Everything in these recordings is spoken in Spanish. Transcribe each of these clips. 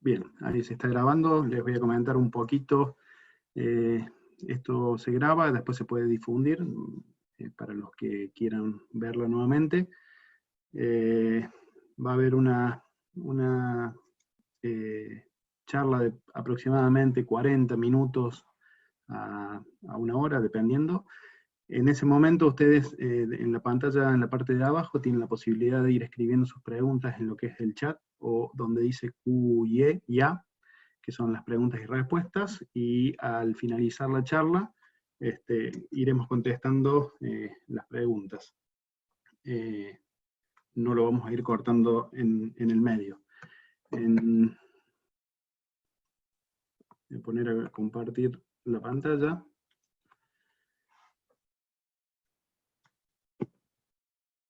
Bien, ahí se está grabando, les voy a comentar un poquito. Esto se graba, después se puede difundir para los que quieran verlo nuevamente. Va a haber una charla de aproximadamente 40 minutos a una hora, dependiendo. En ese momento ustedes en la pantalla, en la parte de abajo, tienen la posibilidad de ir escribiendo sus preguntas en lo que es el chat, o donde dice Q y E y A, que son las preguntas y respuestas, y al finalizar la charla iremos contestando las preguntas. No lo vamos a ir cortando en el medio. Voy a poner a compartir la pantalla.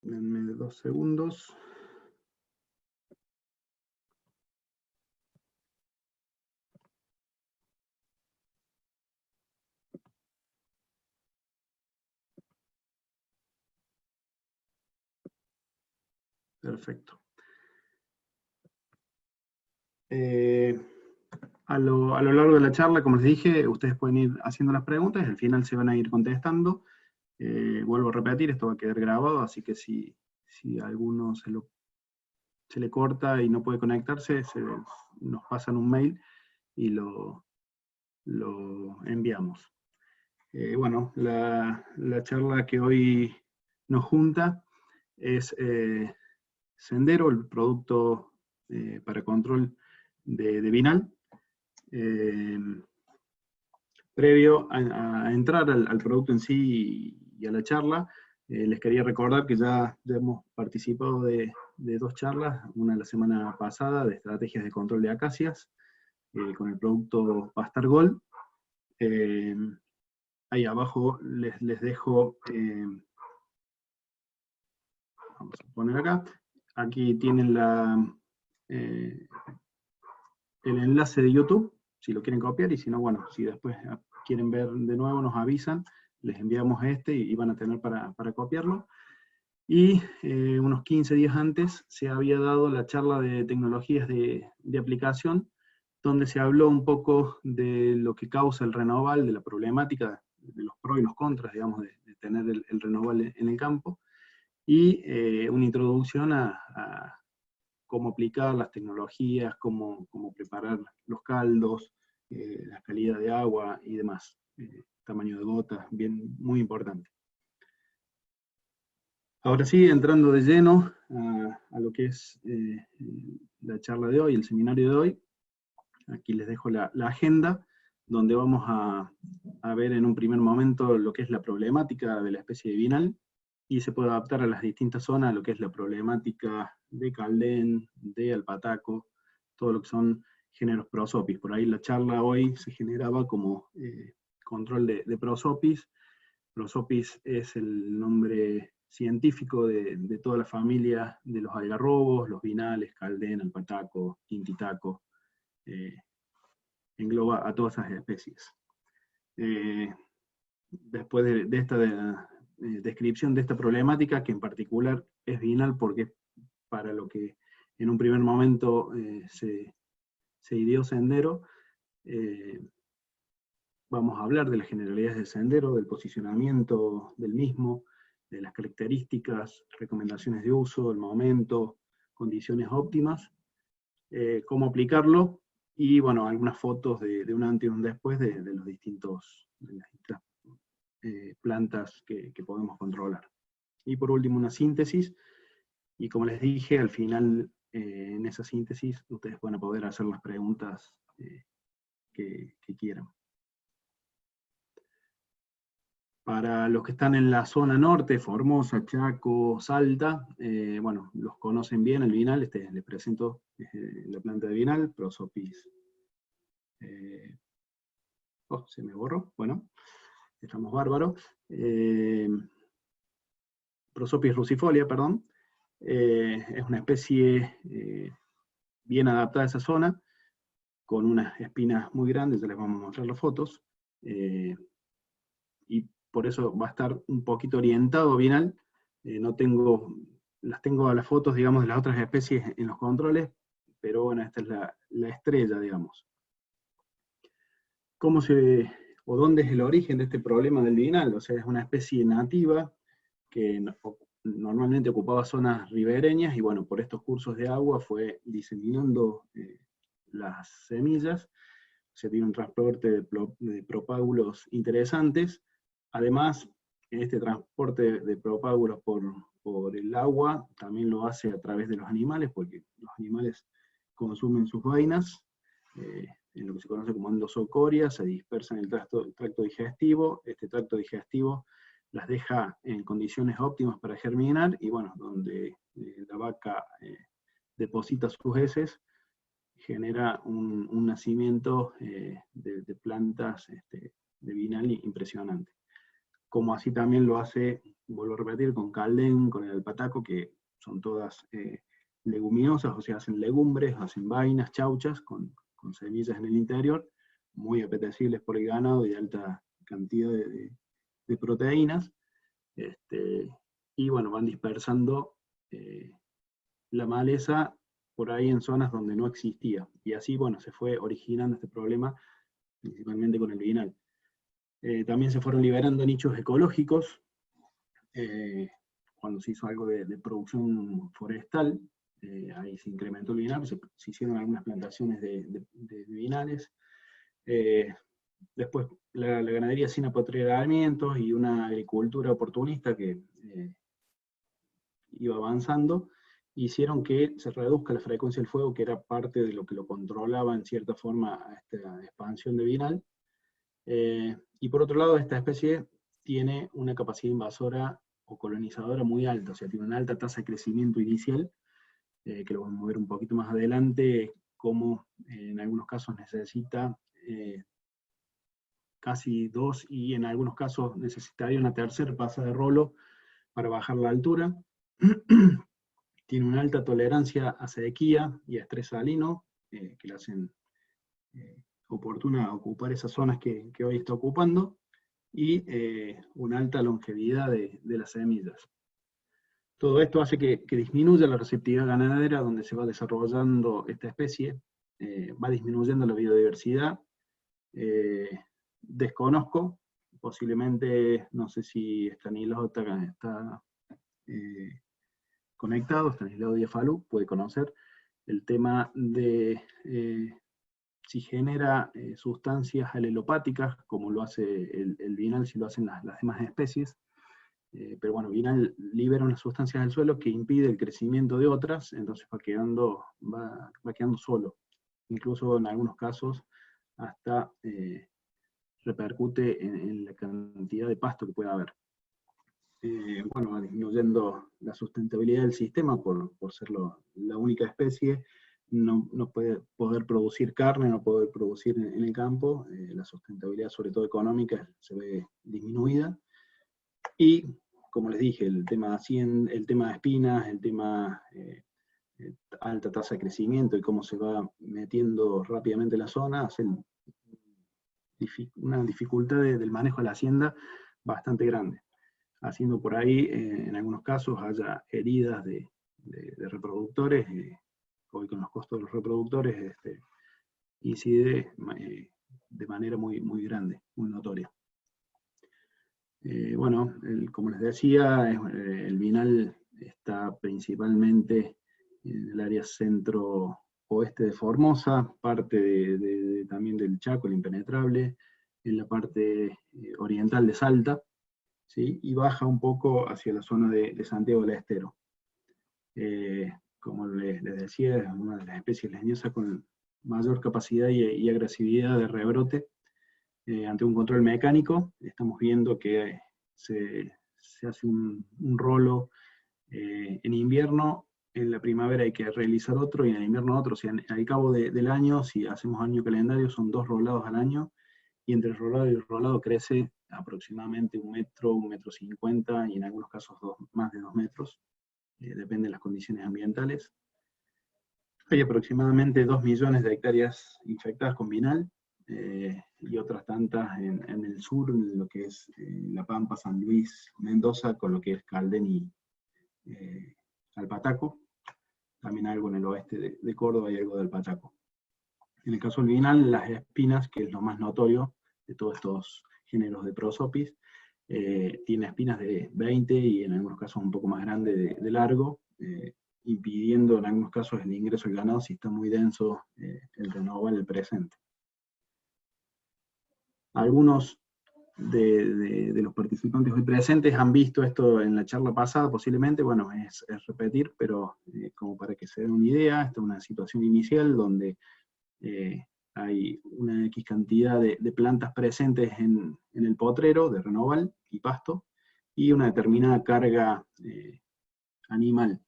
Denme 2 segundos. Perfecto. A lo largo de la charla, como les dije, ustedes pueden ir haciendo las preguntas y al final se van a ir contestando. Vuelvo a repetir, esto va a quedar grabado, así que si a alguno se le corta y no puede conectarse, nos pasan un mail y lo enviamos. Bueno, la charla que hoy nos junta es Sendero, el producto para control de Vinal. Previo a entrar al producto en sí y a la charla, les quería recordar que ya hemos participado de 2 charlas, una la semana pasada de estrategias de control de acacias, con el producto Pastar Gold. Ahí abajo les dejo, vamos a poner acá, aquí tienen el enlace de YouTube, si lo quieren copiar, y si no, bueno, si después quieren ver de nuevo, nos avisan, les enviamos y van a tener para copiarlo. Y unos 15 días antes se había dado la charla de tecnologías de aplicación, donde se habló un poco de lo que causa el Renoval, de la problemática, de los pros y los contras, digamos, de tener el Renoval en el campo, y una introducción a cómo aplicar las tecnologías, cómo preparar los caldos, la calidad de agua y demás, tamaño de gotas, muy importante. Ahora sí, entrando de lleno a lo que es la charla de hoy, el seminario de hoy, aquí les dejo la agenda, donde vamos a ver en un primer momento lo que es la problemática de la especie de vinal, y se puede adaptar a las distintas zonas, a lo que es la problemática de Caldén, de Alpataco, todo lo que son géneros prosopis. Por ahí la charla hoy se generaba como control de prosopis. Prosopis es el nombre científico de toda la familia de los algarrobos, los vinales, Caldén, Alpataco, Tintitaco, engloba a todas esas especies. Después de esta descripción de esta problemática, que en particular es vinal porque para lo que en un primer momento se ideó Sendero, vamos a hablar de las generalidades del sendero, del posicionamiento del mismo, de las características, recomendaciones de uso, el momento, condiciones óptimas, cómo aplicarlo, y bueno, algunas fotos de un antes y un después de las distintas plantas que podemos controlar. Y por último una síntesis, y como les dije, al final en esa síntesis ustedes van a poder hacer las preguntas que quieran. Para los que están en la zona norte, Formosa, Chaco, Salta, bueno, los conocen bien el vinal, les presento la planta de vinal, Prosopis. Se me borró, bueno, estamos bárbaros. Prosopis rucifolia, perdón, es una especie bien adaptada a esa zona, con unas espinas muy grandes, ya les vamos a mostrar las fotos, y por eso va a estar un poquito orientado vinal. Las tengo a las fotos, digamos, de las otras especies en los controles, pero bueno, esta es la estrella, digamos. ¿O dónde es el origen de este problema del vinal? O sea, es una especie nativa que normalmente ocupaba zonas ribereñas, y bueno, por estos cursos de agua fue diseminando las semillas. Se tiene un transporte de propágulos interesantes. Además, este transporte de propágulos por el agua también lo hace a través de los animales, porque los animales consumen sus vainas, en lo que se conoce como endosocoria, se dispersa en el tracto digestivo. Este tracto digestivo las deja en condiciones óptimas para germinar, y bueno, donde la vaca deposita sus heces, genera un nacimiento de plantas de vinal impresionante. Como así también lo hace, vuelvo a repetir, con Caldén, con el alpataco, que son todas leguminosas, o sea, hacen legumbres, hacen vainas, chauchas, con semillas en el interior, muy apetecibles por el ganado y de alta cantidad de proteínas. Y bueno, van dispersando la maleza por ahí en zonas donde no existía. Y así, bueno, se fue originando este problema, principalmente con el vinal. También se fueron liberando nichos ecológicos, cuando se hizo algo de producción forestal, ahí se incrementó el vinal, se hicieron algunas plantaciones de vinales. Después la ganadería sin apoderamientos y una agricultura oportunista que iba avanzando, hicieron que se reduzca la frecuencia del fuego, que era parte de lo que lo controlaba en cierta forma a esta expansión de vinal. Y por otro lado, esta especie tiene una capacidad invasora o colonizadora muy alta, o sea, tiene una alta tasa de crecimiento inicial, que lo vamos a ver un poquito más adelante, como en algunos casos necesita casi 2, y en algunos casos necesitaría una tercera pasa de rolo para bajar la altura. Tiene una alta tolerancia a sequía y a estrés salino, que le hacen oportuna ocupar esas zonas que hoy está ocupando, y una alta longevidad de las semillas. Todo esto hace que disminuya la receptividad ganadera donde se va desarrollando esta especie, va disminuyendo la biodiversidad. Desconozco, posiblemente, no sé si Stanislao está conectado, Stanislao Diafalú puede conocer el tema de si genera sustancias alelopáticas, como lo hace el vinal, si lo hacen las demás especies. Pero bueno, vinal libera unas sustancias del suelo que impide el crecimiento de otras, entonces va quedando solo. Incluso en algunos casos hasta repercute en la cantidad de pasto que pueda haber. Bueno, va disminuyendo la sustentabilidad del sistema por ser la única especie. No puede poder producir carne, no poder producir en el campo, la sustentabilidad, sobre todo económica, se ve disminuida. Y, como les dije, el tema de espinas, el tema alta tasa de crecimiento y cómo se va metiendo rápidamente en la zona, hacen una dificultad del manejo de la hacienda bastante grande, haciendo por ahí, en algunos casos, haya heridas de reproductores. Hoy con los costos de los reproductores incide de manera muy, muy grande, muy notoria. Bueno, como les decía, el vinal está principalmente en el área centro-oeste de Formosa, parte también del Chaco, el impenetrable, en la parte oriental de Salta, ¿sí? Y baja un poco hacia la zona de Santiago del Estero. Como les decía, es una de las especies leñosas con mayor capacidad y agresividad de rebrote. Ante un control mecánico, estamos viendo que se hace un rolo en invierno, en la primavera hay que realizar otro, y en el invierno otro. O sea, al cabo del año, si hacemos año calendario, son 2 rolados al año, y entre el rolado y el rolado crece aproximadamente 1 metro, 1,50 m, y en algunos casos más de 2 metros, depende de las condiciones ambientales. Hay aproximadamente 2 millones de hectáreas infectadas con vinal, y otras tantas en el sur, en lo que es La Pampa, San Luis, Mendoza, con lo que es Caldén y Alpataco. también algo en el oeste de Córdoba y algo del Pachaco. En el caso del vinal, las espinas, que es lo más notorio de todos estos géneros de Prosopis, tiene espinas de 20 y en algunos casos un poco más grande de largo, impidiendo en algunos casos el ingreso del ganado si está muy denso el renoval el presente. Algunos de los participantes hoy presentes han visto esto en la charla pasada, posiblemente, bueno, es repetir, pero como para que se den una idea, esta es una situación inicial donde hay una X cantidad de plantas presentes en el potrero de renoval y pasto, y una determinada carga animal.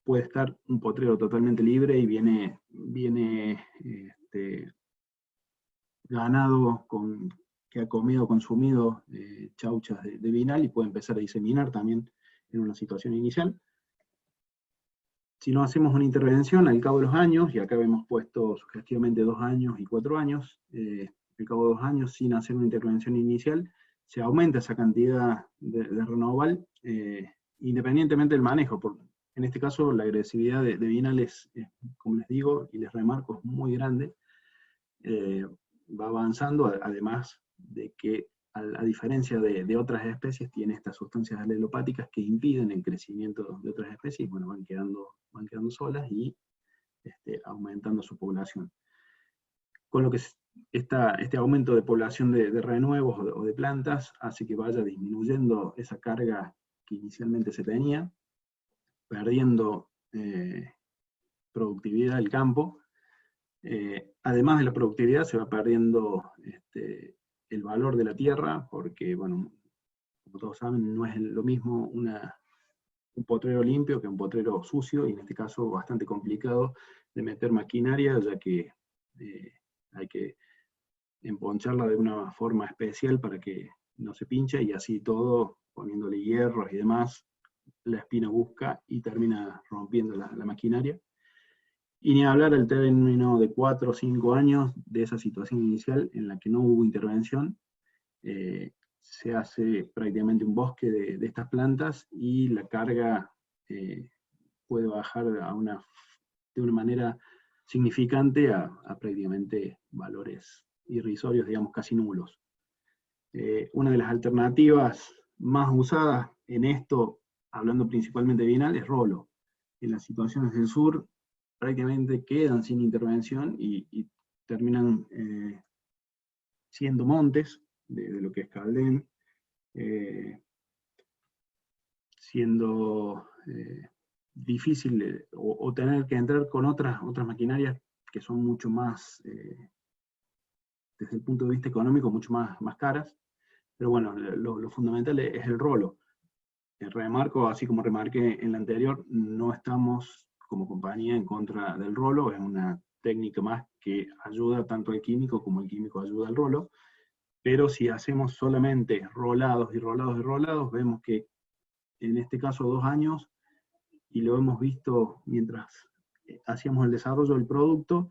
Puede estar un potrero totalmente libre y viene ganado que ha comido o consumido chauchas de vinal y puede empezar a diseminar también en una situación inicial. Si no hacemos una intervención al cabo de los años, y acá hemos puesto sugestivamente 2 años y 4 años, al cabo de 2 años sin hacer una intervención inicial, se aumenta esa cantidad de renoval, independientemente del manejo. En este caso, la agresividad de vinal es, como les digo, y les remarco, es muy grande. Va avanzando, además de que, a diferencia de otras especies, tiene estas sustancias alelopáticas que impiden el crecimiento de otras especies, bueno, van quedando solas y aumentando su población. Con lo que este aumento de población de renuevos o de plantas hace que vaya disminuyendo esa carga que inicialmente se tenía, perdiendo productividad del campo. Además de la productividad, se va perdiendo el valor de la tierra, porque, bueno, como todos saben, no es lo mismo un potrero limpio que un potrero sucio, y en este caso bastante complicado de meter maquinaria, ya que hay que emponcharla de una forma especial para que no se pinche, y así todo, poniéndole hierros y demás, la espina busca y termina rompiendo la maquinaria. Y ni hablar del término de 4 o 5 años de esa situación inicial en la que no hubo intervención, se hace prácticamente un bosque de estas plantas y la carga puede bajar de una manera significante a prácticamente valores irrisorios, digamos casi nulos. Una de las alternativas más usadas en esto, hablando principalmente de vinal, es rolo. En las situaciones del sur prácticamente quedan sin intervención y terminan siendo montes de lo que es Caldén, siendo difícil o tener que entrar con otras maquinarias que son mucho más, desde el punto de vista económico, mucho más caras. Pero bueno, lo fundamental es el rolo. Remarco, así como remarqué en la anterior, no estamos como compañía en contra del rolo, es una técnica más que ayuda tanto al químico como el químico ayuda al rolo, pero si hacemos solamente rolados y rolados y rolados, vemos que en este caso 2 años, y lo hemos visto mientras hacíamos el desarrollo del producto,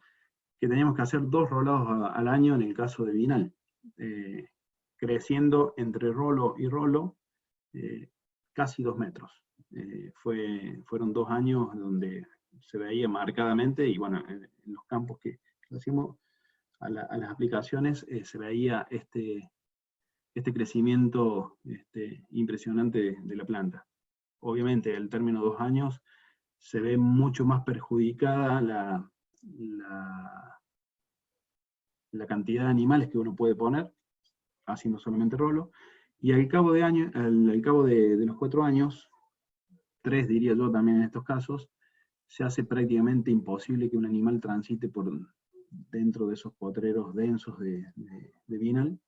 que teníamos que hacer 2 rolados al año en el caso de vinal, creciendo entre rolo y rolo casi 2 metros. Fueron 2 años donde se veía marcadamente, y bueno, en los campos que hacíamos a las aplicaciones, se veía este crecimiento impresionante de la planta. Obviamente, al término de 2 años, se ve mucho más perjudicada la cantidad de animales que uno puede poner, haciendo solamente rolo, y al cabo de los 4 años, 3 diría yo también en estos casos, se hace prácticamente imposible que un animal transite por dentro de esos potreros densos de vinal.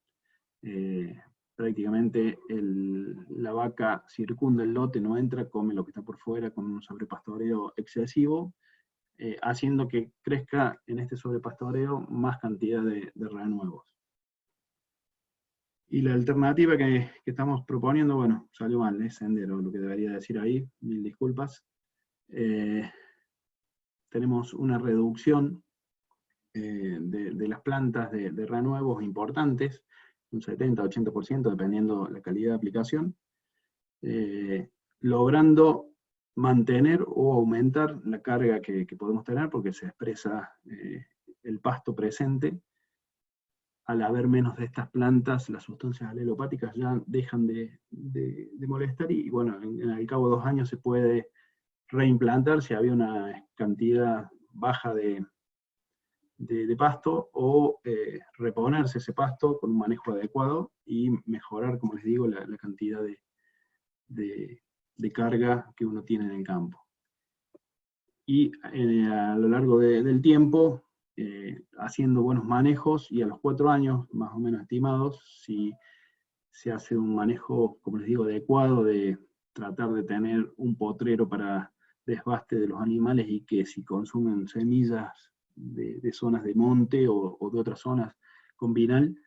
Prácticamente la vaca circunda el lote, no entra, come lo que está por fuera con un sobrepastoreo excesivo, haciendo que crezca en este sobrepastoreo más cantidad de renuevos. Y la alternativa que estamos proponiendo, bueno, salió mal, es sendero, lo que debería decir ahí, mil disculpas. Tenemos una reducción de las plantas de renuevos importantes, un 70-80%, dependiendo la calidad de aplicación, logrando mantener o aumentar la carga que podemos tener, porque se expresa el pasto presente. Al haber menos de estas plantas, las sustancias alelopáticas ya dejan de molestar, y bueno, al cabo de 2 años se puede reimplantar si había una cantidad baja de pasto, o reponerse ese pasto con un manejo adecuado y mejorar, como les digo, la cantidad de carga que uno tiene en el campo. Y a lo largo del tiempo, haciendo buenos manejos, y a los 4 años, más o menos estimados, si se hace un manejo, como les digo, adecuado, de tratar de tener un potrero para desbaste de los animales, y que si consumen semillas de zonas de monte o de otras zonas con vinal,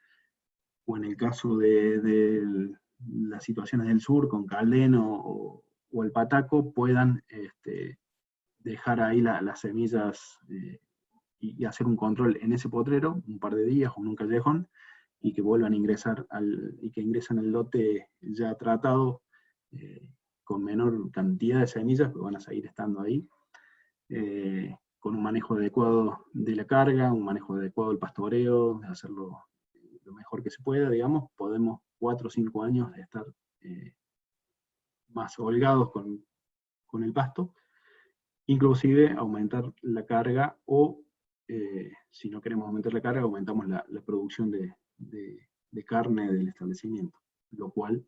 o en el caso de las situaciones del sur, con Caldén o el Pataco, puedan dejar ahí las semillas y hacer un control en ese potrero, un par de días o en un callejón, y que vuelvan a ingresar y que ingresen al lote ya tratado, con menor cantidad de semillas, pero van a seguir estando ahí, con un manejo adecuado de la carga, un manejo adecuado del pastoreo, de hacerlo lo mejor que se pueda, digamos. Podemos 4 o 5 años de estar más holgados con el pasto, inclusive aumentar la carga, o si no queremos aumentar la carga, aumentamos la producción de carne del establecimiento, lo cual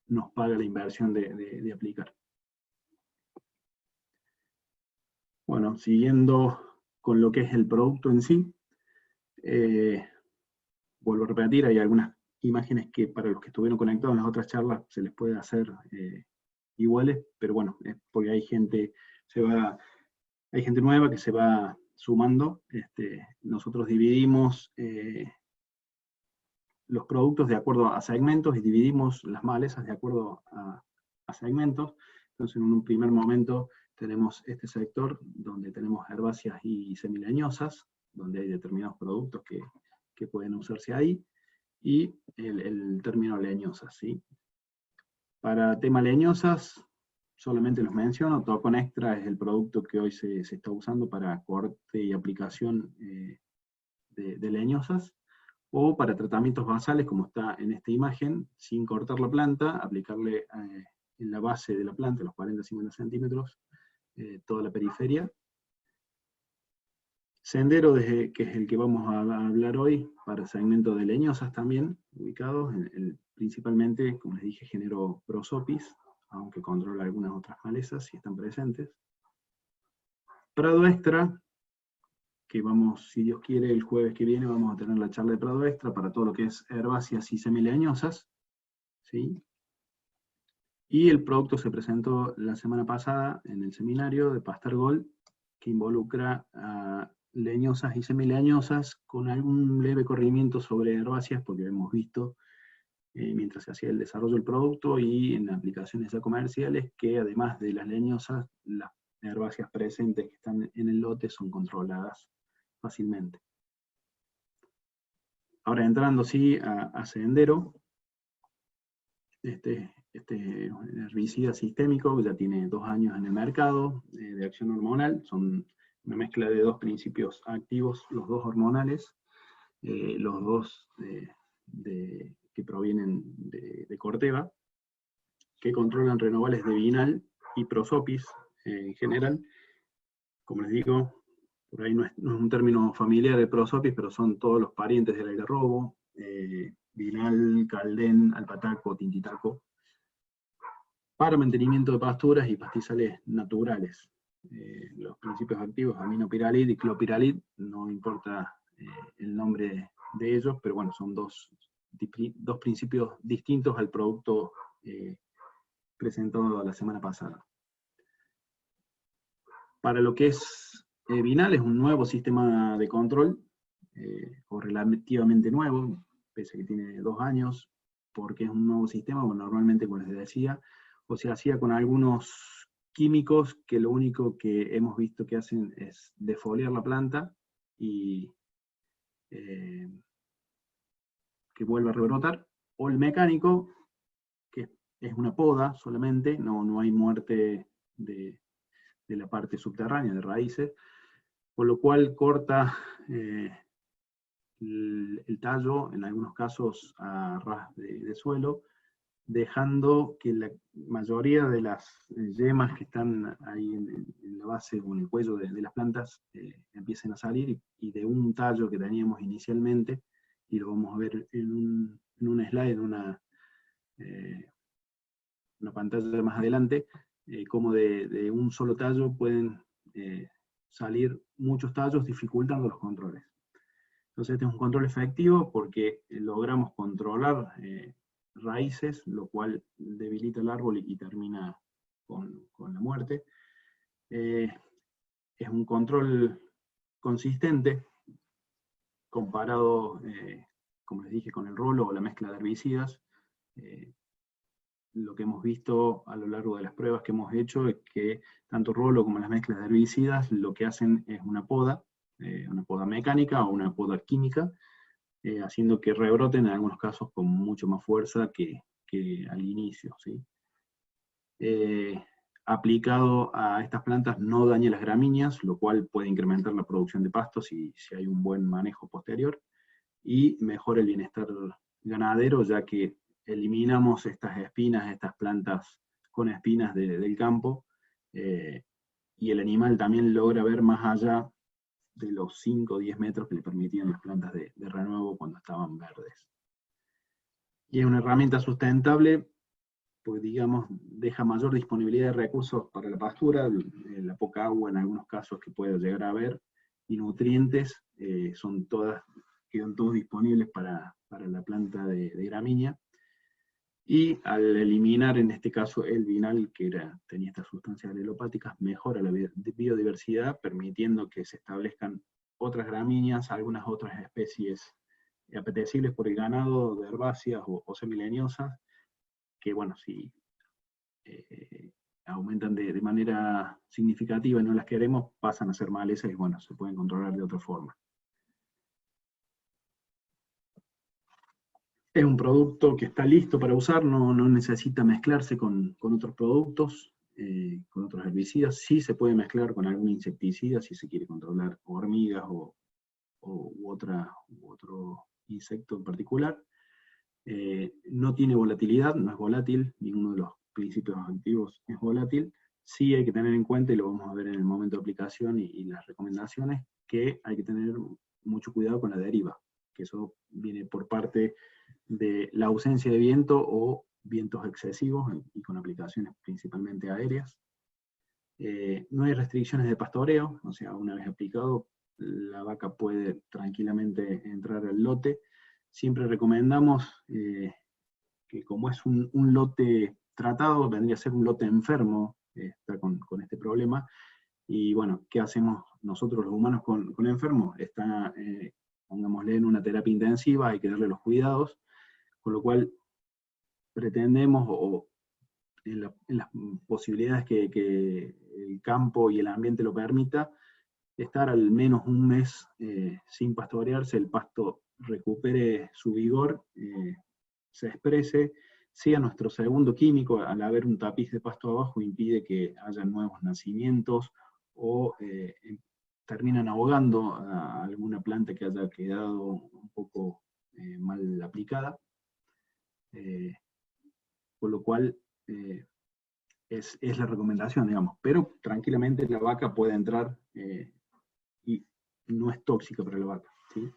nos paga la inversión de aplicar. Bueno, siguiendo con lo que es el producto en sí, vuelvo a repetir, hay algunas imágenes que para los que estuvieron conectados en las otras charlas se les puede hacer iguales, pero bueno, es porque hay gente nueva que se va sumando. Nosotros dividimos los productos de acuerdo a segmentos, y dividimos las malezas de acuerdo a segmentos. Entonces, en un primer momento tenemos este sector donde tenemos herbáceas y semileñosas, donde hay determinados productos que pueden usarse ahí, y el término leñosas, ¿sí? Para tema leñosas, solamente los menciono. Tocon Extra es el producto que hoy se está usando para corte y aplicación de leñosas, o para tratamientos basales, como está en esta imagen, sin cortar la planta, aplicarle en la base de la planta, los 40-50 centímetros, toda la periferia. Sendero, que es el que vamos a hablar hoy, para segmento de leñosas también, ubicados, principalmente, como les dije, género Prosopis, aunque controla algunas otras malezas si están presentes. Prado Extra, que vamos, si Dios quiere, el jueves que viene vamos a tener la charla de Prado Extra para todo lo que es herbáceas y semileñosas, ¿sí? Y el producto se presentó la semana pasada en el seminario de Pastar Gold, que involucra a leñosas y semileñosas, con algún leve corrimiento sobre herbáceas, porque hemos visto, mientras se hacía el desarrollo del producto y en aplicaciones ya comerciales, que además de las leñosas, las herbáceas presentes que están en el lote son controladas fácilmente. Ahora, entrando sí a Sendero, este herbicida sistémico, que ya tiene 2 años en el mercado, de acción hormonal. Son una mezcla de 2 principios activos, los 2 hormonales, los 2 que provienen de Corteva, que controlan renovales de vinal y Prosopis en general. Como les digo, por ahí no es un término familiar de Prosopis, pero son todos los parientes del algarrobo, vinal, Caldén, alpataco, tintitaco, para mantenimiento de pasturas y pastizales naturales. Los principios activos, aminopiralid y clopiralid, no importa el nombre de ellos, pero bueno, son dos principios distintos al producto presentado la semana pasada. Para lo que es vinal, es un nuevo sistema de control, o relativamente nuevo, pese a que tiene 2 años, porque es un nuevo sistema. Bueno, normalmente, como les decía, o se hacía con algunos químicos que lo único que hemos visto que hacen es defoliar la planta y que vuelva a rebrotar, o el mecánico, que es una poda solamente, no hay muerte de de la parte subterránea de raíces, con lo cual corta el tallo, en algunos casos a ras de suelo, dejando que la mayoría de las yemas que están ahí en la base o en el cuello de las plantas empiecen a salir, y de un tallo que teníamos inicialmente, y lo vamos a ver en un slide, una pantalla más adelante, como de un solo tallo pueden salir muchos tallos dificultando los controles. Entonces este es un control efectivo porque logramos controlar raíces, lo cual debilita el árbol y termina con la muerte. Es un control consistente comparado, como les dije, con el rolo o la mezcla de herbicidas. Lo que hemos visto a lo largo de las pruebas que hemos hecho es que tanto rolo como las mezclas de herbicidas lo que hacen es una poda mecánica o una poda química, haciendo que rebroten en algunos casos con mucho más fuerza que al inicio, ¿sí? Aplicado a estas plantas no daña las gramíneas, lo cual puede incrementar la producción de pastos si hay un buen manejo posterior, y mejora el bienestar ganadero, ya que eliminamos estas espinas, estas plantas con espinas del campo, y el animal también logra ver más allá de los 5 o 10 metros que le permitían las plantas de renuevo cuando estaban verdes. Y es una herramienta sustentable, porque digamos, deja mayor disponibilidad de recursos para la pastura, la poca agua en algunos casos que puede llegar a haber, y nutrientes, quedan todos disponibles para la planta de gramínea. Y al eliminar en este caso el vinal, que tenía estas sustancias alelopáticas, mejora la biodiversidad, permitiendo que se establezcan otras gramíneas, algunas otras especies apetecibles por el ganado, de herbáceas o semileñosas, que bueno, si aumentan de manera significativa y no las queremos, pasan a ser malezas y bueno, se pueden controlar de otra forma. Es un producto que está listo para usar, no necesita mezclarse con otros productos, con otros herbicidas. Sí se puede mezclar con algún insecticida si se quiere controlar hormigas u otro insecto en particular. No tiene volatilidad, no es volátil, ninguno de los principios activos es volátil. Sí hay que tener en cuenta, y lo vamos a ver en el momento de aplicación y las recomendaciones, que hay que tener mucho cuidado con la deriva, que eso viene por parte de la ausencia de viento o vientos excesivos, y con aplicaciones principalmente aéreas. No hay restricciones de pastoreo, o sea, una vez aplicado, la vaca puede tranquilamente entrar al lote. Siempre recomendamos que, como es un lote tratado, vendría a ser un lote enfermo, está con este problema, y bueno, ¿qué hacemos nosotros los humanos con enfermos? Está, pongámosle, en una terapia intensiva, hay que darle los cuidados, con lo cual pretendemos, o en las posibilidades que el campo y el ambiente lo permita, estar al menos un mes sin pastorearse, el pasto recupere su vigor, se exprese, sea nuestro segundo químico. Al haber un tapiz de pasto abajo impide que haya nuevos nacimientos, o terminan ahogando a alguna planta que haya quedado un poco mal aplicada. Con lo cual es la recomendación, digamos, pero tranquilamente la vaca puede entrar y no es tóxica para la vaca, ¿sí?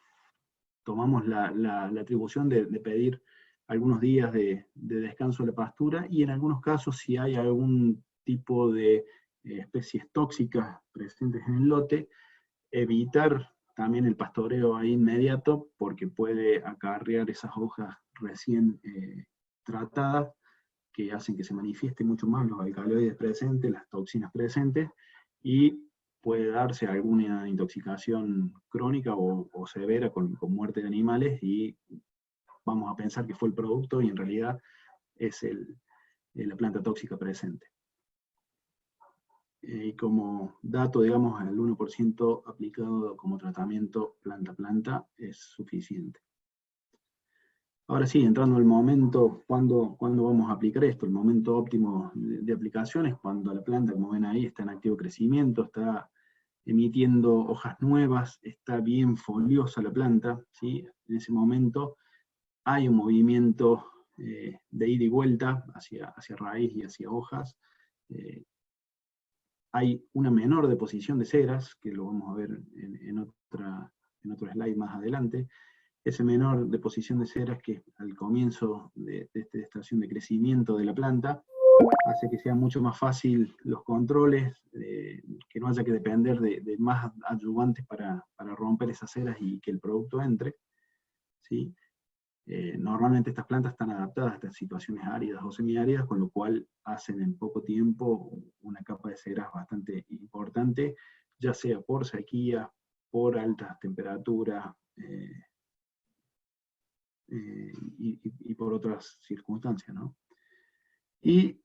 Tomamos la atribución de pedir algunos días de descanso de la pastura, y en algunos casos, si hay algún tipo de especies tóxicas presentes en el lote, evitar también el pastoreo ahí inmediato, porque puede acarrear esas hojas recién tratadas, que hacen que se manifieste mucho más los alcaloides presentes, las toxinas presentes, y puede darse alguna intoxicación crónica o severa con muerte de animales, y vamos a pensar que fue el producto y en realidad es la planta tóxica presente. Y como dato, digamos, el 1% aplicado como tratamiento planta a planta es suficiente. Ahora sí, entrando al momento, ¿cuándo vamos a aplicar esto? El momento óptimo de aplicación es cuando la planta, como ven ahí, está en activo crecimiento, está emitiendo hojas nuevas, está bien foliosa la planta, ¿sí? En ese momento hay un movimiento de ida y vuelta hacia raíz y hacia hojas. Hay una menor deposición de ceras, que lo vamos a ver en otro slide más adelante. Ese menor deposición de ceras, que al comienzo de esta estación de crecimiento de la planta, hace que sea mucho más fácil los controles, que no haya que depender de más ayudantes para romper esas ceras y que el producto entre, ¿sí? Normalmente estas plantas están adaptadas a estas situaciones áridas o semiáridas, con lo cual hacen en poco tiempo una capa de ceras bastante importante, ya sea por sequía, por altas temperaturas, y por otras circunstancias, ¿no? Y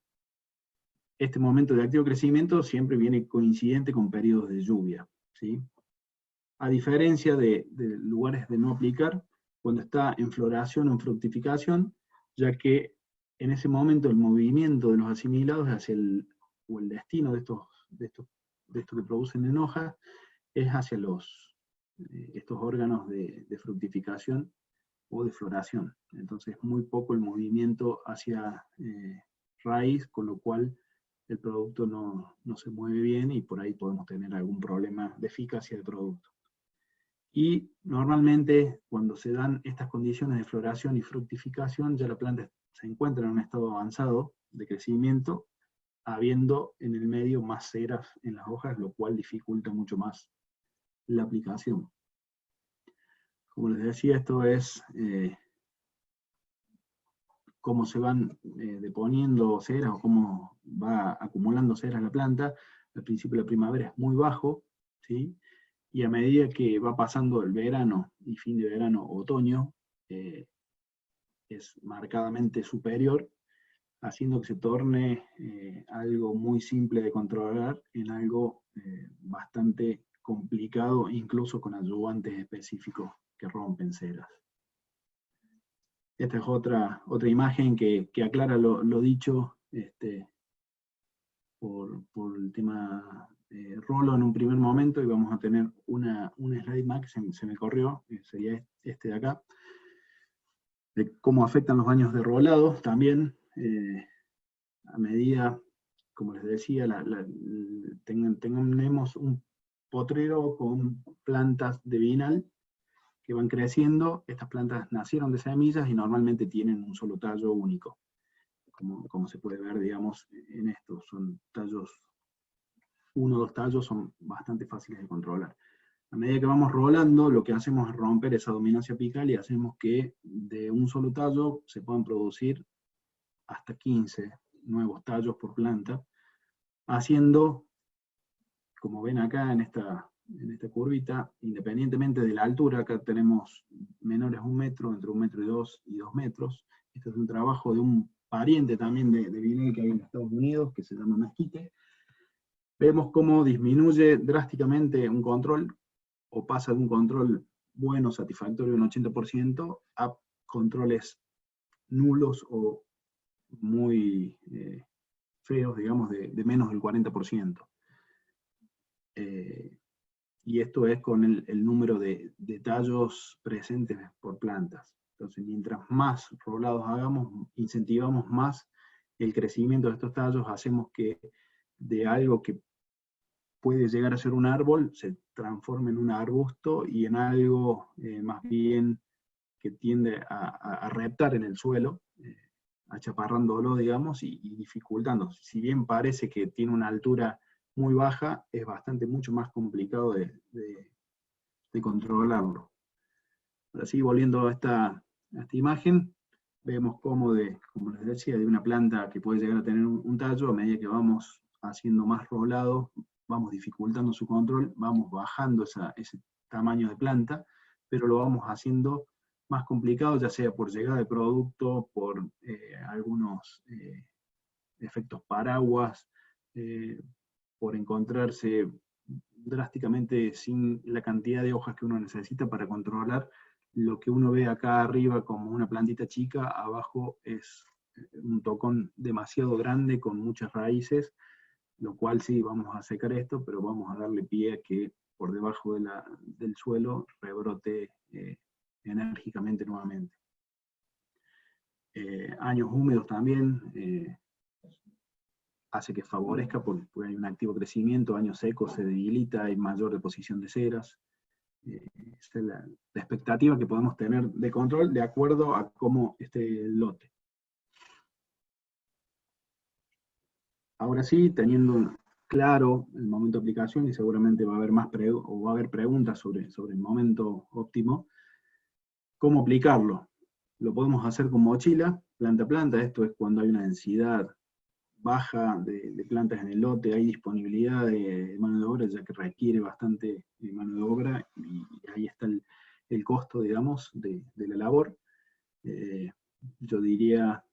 este momento de activo crecimiento siempre viene coincidente con periodos de lluvia, ¿sí? A diferencia de lugares de no aplicar, cuando está en floración o en fructificación, ya que en ese momento el movimiento de los asimilados hacia el destino de esto que producen en hojas es hacia estos órganos de fructificación o de floración. Entonces muy poco el movimiento hacia raíz, con lo cual el producto no se mueve bien y por ahí podemos tener algún problema de eficacia del producto. Y normalmente cuando se dan estas condiciones de floración y fructificación, ya la planta se encuentra en un estado avanzado de crecimiento, habiendo en el medio más ceras en las hojas, lo cual dificulta mucho más la aplicación. Como les decía, esto es cómo se van deponiendo ceras o cómo va acumulando ceras la planta. Al principio de la primavera es muy bajo, ¿sí? Y a medida que va pasando el verano y fin de verano, otoño, es marcadamente superior, haciendo que se torne algo muy simple de controlar en algo bastante complicado, incluso con ayudantes específicos que rompen ceras. Esta es otra imagen que aclara lo dicho por el tema rolo en un primer momento, y vamos a tener un slide más que se me corrió, que sería este de acá, de cómo afectan los años de rolado también, a medida, como les decía, tenemos un potrero con plantas de vinal que van creciendo. Estas plantas nacieron de semillas y normalmente tienen un solo tallo único, como se puede ver, digamos, en esto. Son tallos, 1 o 2 tallos, son bastante fáciles de controlar. A medida que vamos rolando, lo que hacemos es romper esa dominancia apical y hacemos que de un solo tallo se puedan producir hasta 15 nuevos tallos por planta, haciendo, como ven acá en esta curvita, independientemente de la altura, acá tenemos menores a 1 metro, entre 1 metro y 2 metros. Este es un trabajo de un pariente también de vinil que hay en Estados Unidos, que se llama Mesquite. Vemos cómo disminuye drásticamente un control, o pasa de un control bueno, satisfactorio, de un 80%, a controles nulos o muy feos, digamos, de menos del 40%. Y esto es con el número de tallos presentes por plantas. Entonces, mientras más rolados hagamos, incentivamos más el crecimiento de estos tallos, hacemos que de algo que puede llegar a ser un árbol se transforme en un arbusto y en algo más bien que tiende a reptar en el suelo, achaparrándolo, digamos, y dificultando. Si bien parece que tiene una altura muy baja, es mucho más complicado de controlarlo. Ahora sí, volviendo a esta imagen, vemos cómo como les decía, de una planta que puede llegar a tener un tallo, a medida que vamos haciendo más roblado, vamos dificultando su control, vamos bajando ese tamaño de planta, pero lo vamos haciendo más complicado, ya sea por llegada de producto, por algunos efectos paraguas, por encontrarse drásticamente sin la cantidad de hojas que uno necesita para controlar lo que uno ve acá arriba como una plantita chica, abajo es un tocón demasiado grande con muchas raíces, lo cual sí, vamos a secar esto, pero vamos a darle pie a que por debajo del suelo rebrote enérgicamente nuevamente. Años húmedos también hace que favorezca porque hay un activo crecimiento, años secos se debilita, hay mayor deposición de ceras. Esa es la expectativa que podemos tener de control de acuerdo a cómo esté el lote. Ahora sí, teniendo claro el momento de aplicación, y seguramente va a haber va a haber preguntas sobre el momento óptimo, ¿cómo aplicarlo? Lo podemos hacer con mochila, planta a planta, esto es cuando hay una densidad baja de plantas en el lote, hay disponibilidad de mano de obra, ya que requiere bastante mano de obra, y ahí está el costo, digamos, de la labor. Yo diría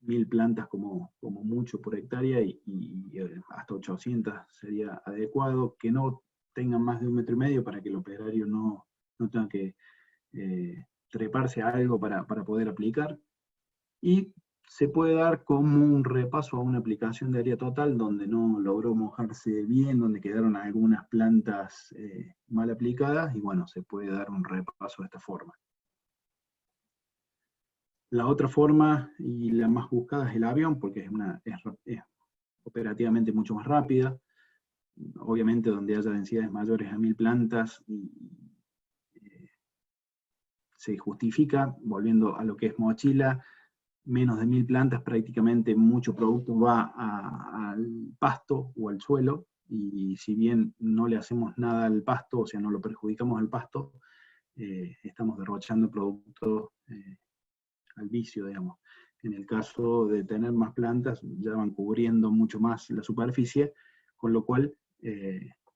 1000 plantas como mucho por hectárea, y hasta 800 sería adecuado, que no tengan más de 1,5 metros para que el operario no tenga que treparse a algo para poder aplicar. Y se puede dar como un repaso a una aplicación de área total donde no logró mojarse bien, donde quedaron algunas plantas mal aplicadas, y bueno, se puede dar un repaso de esta forma. La otra forma, y la más buscada, es el avión, porque es operativamente mucho más rápida. Obviamente donde haya densidades mayores a 1000 plantas, se justifica, volviendo a lo que es mochila, menos de 1000 plantas, prácticamente mucho producto va al pasto o al suelo, y si bien no le hacemos nada al pasto, o sea, no lo perjudicamos al pasto, estamos derrochando producto al vicio, digamos. En el caso de tener más plantas, ya van cubriendo mucho más la superficie, con lo cual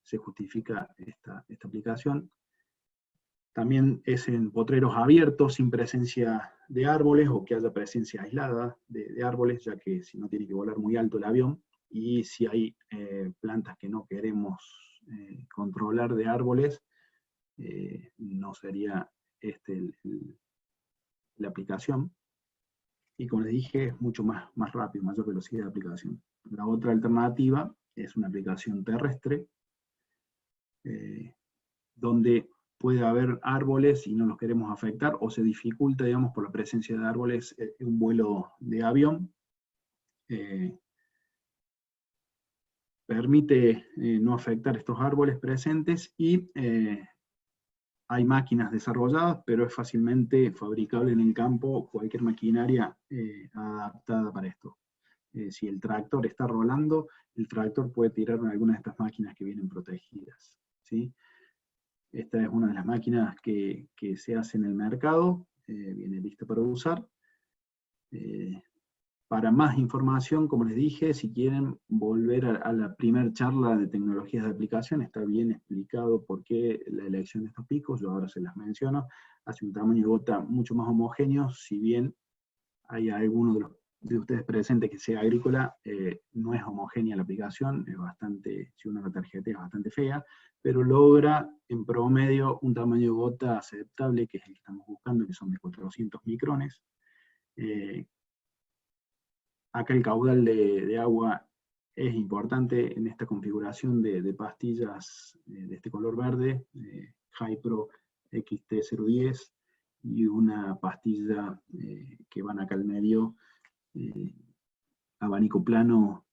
se justifica esta aplicación. También es en potreros abiertos, sin presencia de árboles, o que haya presencia aislada de árboles, ya que si no tiene que volar muy alto el avión, y si hay plantas que no queremos controlar de árboles, no sería la aplicación. Y como les dije, es mucho más rápido, mayor velocidad de aplicación. La otra alternativa es una aplicación terrestre, donde puede haber árboles y no los queremos afectar, o se dificulta, digamos, por la presencia de árboles, un vuelo de avión. Permite no afectar estos árboles presentes, y hay máquinas desarrolladas, pero es fácilmente fabricable en el campo cualquier maquinaria adaptada para esto. Si el tractor está rolando, el tractor puede tirar en alguna de estas máquinas que vienen protegidas, ¿sí? Esta es una de las máquinas que se hace en el mercado, viene lista para usar. Para más información, como les dije, si quieren volver a la primera charla de tecnologías de aplicación, está bien explicado por qué la elección de estos picos, yo ahora se las menciono. Hace un tamaño de gota mucho más homogéneo, si bien hay alguno de ustedes presentes que sea agrícola, no es homogénea la aplicación, es bastante, si uno la tarjeta es bastante fea, pero logra en promedio un tamaño de gota aceptable, que es el que estamos buscando, que son de 400 micrones. Acá el caudal de agua es importante en esta configuración de pastillas de este color verde, Hypro XT010, y una pastilla que van acá al medio, abanico plano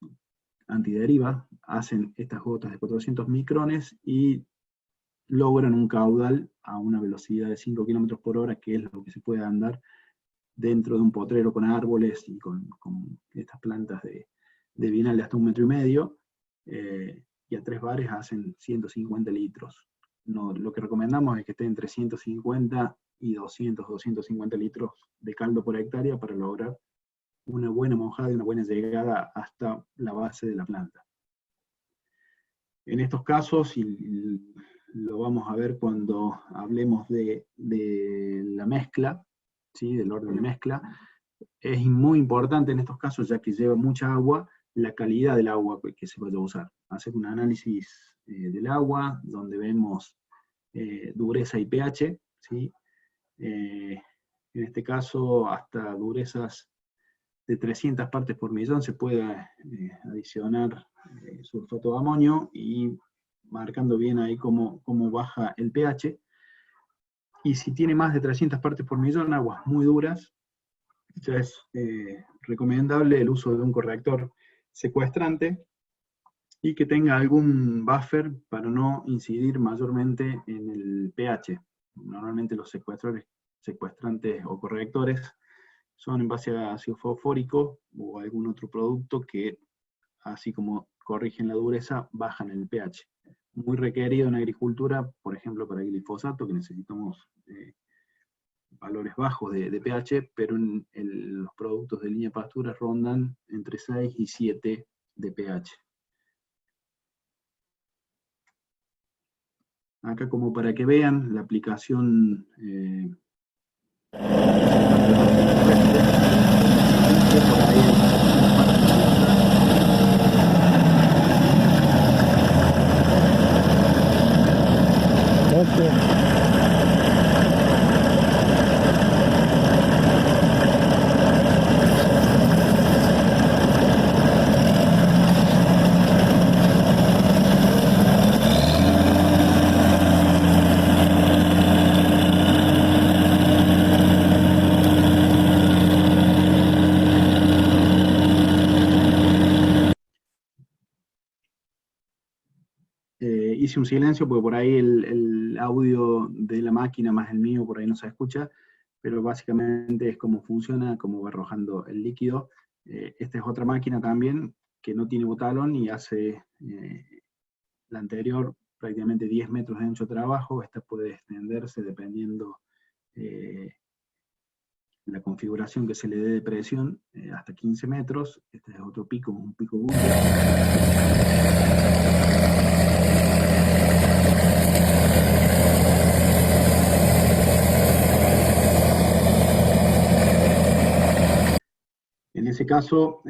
antideriva. Hacen estas gotas de 400 micrones y logran un caudal a una velocidad de 5 km por hora, que es lo que se puede andar dentro de un potrero con árboles y con estas plantas de bienal de hasta 1,5 metros, y a 3 bares hacen 150 litros. No, lo que recomendamos es que esté entre 150 y 250 litros de caldo por hectárea para lograr una buena mojada y una buena llegada hasta la base de la planta. En estos casos, y lo vamos a ver cuando hablemos de la mezcla, ¿sí? Del orden de mezcla, es muy importante en estos casos, ya que lleva mucha agua, la calidad del agua que se vaya a usar. Hacer un análisis del agua, donde vemos dureza y pH, ¿sí? En este caso, hasta durezas de 300 partes por millón se puede adicionar sulfato de amonio, y marcando bien ahí cómo baja el pH. Y si tiene más de 300 partes por millón, aguas muy duras, ya es recomendable el uso de un corrector secuestrante, y que tenga algún buffer para no incidir mayormente en el pH. Normalmente los secuestrantes o correctores son en base a ácido fosfórico o algún otro producto que, así como corrigen la dureza, bajan el pH. Muy requerido en agricultura, por ejemplo, para el glifosato, que necesitamos valores bajos de pH, pero en los productos de línea de pastura rondan entre 6 y 7 de pH. Acá, como para que vean la aplicación hice un silencio porque por ahí el audio de la máquina más el mío por ahí no se escucha, pero básicamente es cómo funciona, cómo va arrojando el líquido. Esta es otra máquina también que no tiene botalón y hace la anterior prácticamente 10 metros de ancho de trabajo. Esta puede extenderse dependiendo la configuración que se le dé de presión, hasta 15 metros. Este es otro pico, un pico Bunge. En ese caso,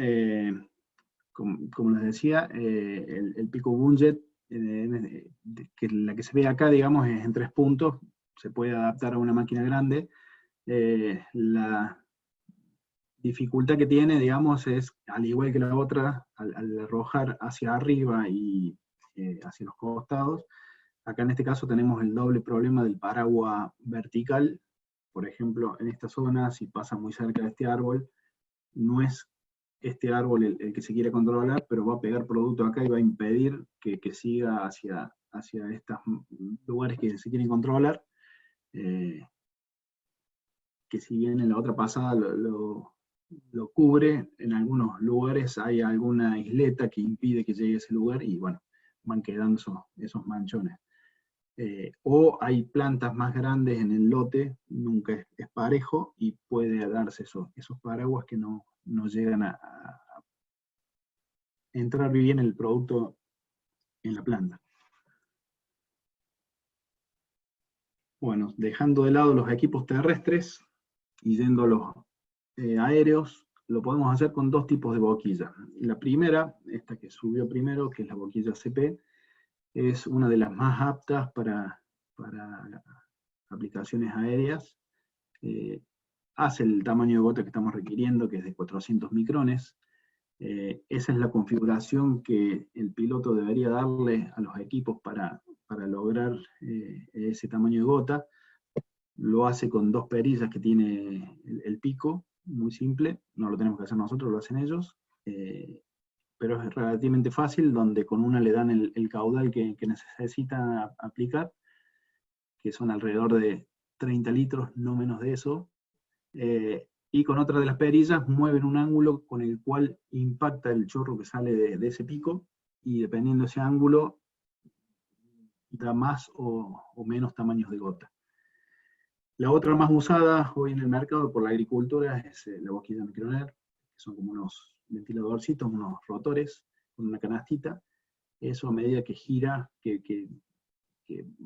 como les decía, el pico Bunge, que la que se ve acá, digamos, es en 3 puntos, se puede adaptar a una máquina grande. La dificultad que tiene, digamos, es, al igual que la otra, al arrojar hacia arriba y hacia los costados, acá en este caso tenemos el doble problema del paraguas vertical. Por ejemplo, en esta zona, si pasa muy cerca de este árbol, no es este árbol el que se quiere controlar, pero va a pegar producto acá y va a impedir que siga hacia estos lugares que se quieren controlar, que si bien en la otra pasada lo cubre, en algunos lugares hay alguna isleta que impide que llegue a ese lugar, y bueno, van quedando esos manchones. O hay plantas más grandes en el lote, nunca es parejo, y puede darse esos paraguas que no llegan a entrar bien el producto en la planta. Bueno, dejando de lado los equipos terrestres y yendo a los aéreos, lo podemos hacer con 2 tipos de boquilla. La primera, esta que subió primero, que es la boquilla CP, es una de las más aptas para aplicaciones aéreas. Hace el tamaño de gota que estamos requiriendo, que es de 400 micrones. Esa es la configuración que el piloto debería darle a los equipos para lograr ese tamaño de gota. Lo hace con 2 perillas que tiene el pico, muy simple, no lo tenemos que hacer nosotros, lo hacen ellos, pero es relativamente fácil, donde con una le dan el caudal que necesita aplicar, que son alrededor de 30 litros, no menos de eso, y con otra de las perillas mueven un ángulo con el cual impacta el chorro que sale de ese pico, y dependiendo de ese ángulo, da más o menos tamaños de gota. La otra más usada hoy en el mercado por la agricultura es la boquilla Micronair, que son como unos ventiladorcitos, unos rotores con una canastita. Eso, a medida que gira, que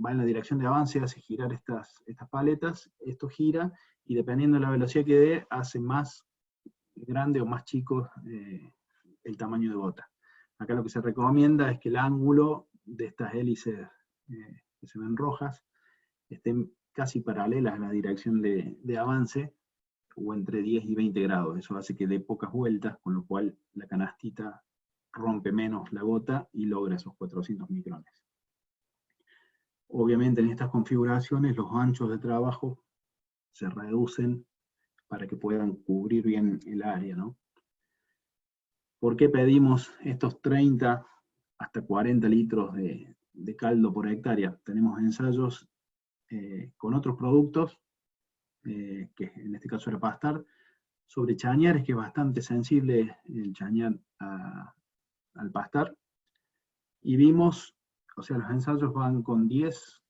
va en la dirección de avance, hace girar estas paletas, esto gira, y dependiendo de la velocidad que dé, hace más grande o más chico el tamaño de gota. Acá lo que se recomienda es que el ángulo de estas hélices que se ven rojas estén casi paralelas a la dirección de avance, o entre 10 y 20 grados. Eso hace que dé pocas vueltas, con lo cual la canastita rompe menos la gota y logra esos 400 micrones. Obviamente en estas configuraciones los anchos de trabajo se reducen para que puedan cubrir bien el área, ¿no? ¿Por qué pedimos estos 30 hasta 40 litros de caldo por hectárea? Tenemos ensayos con otros productos, que en este caso era pastar, sobre chañares, que es bastante sensible el chañar al pastar, y vimos, o sea, los ensayos van con 10,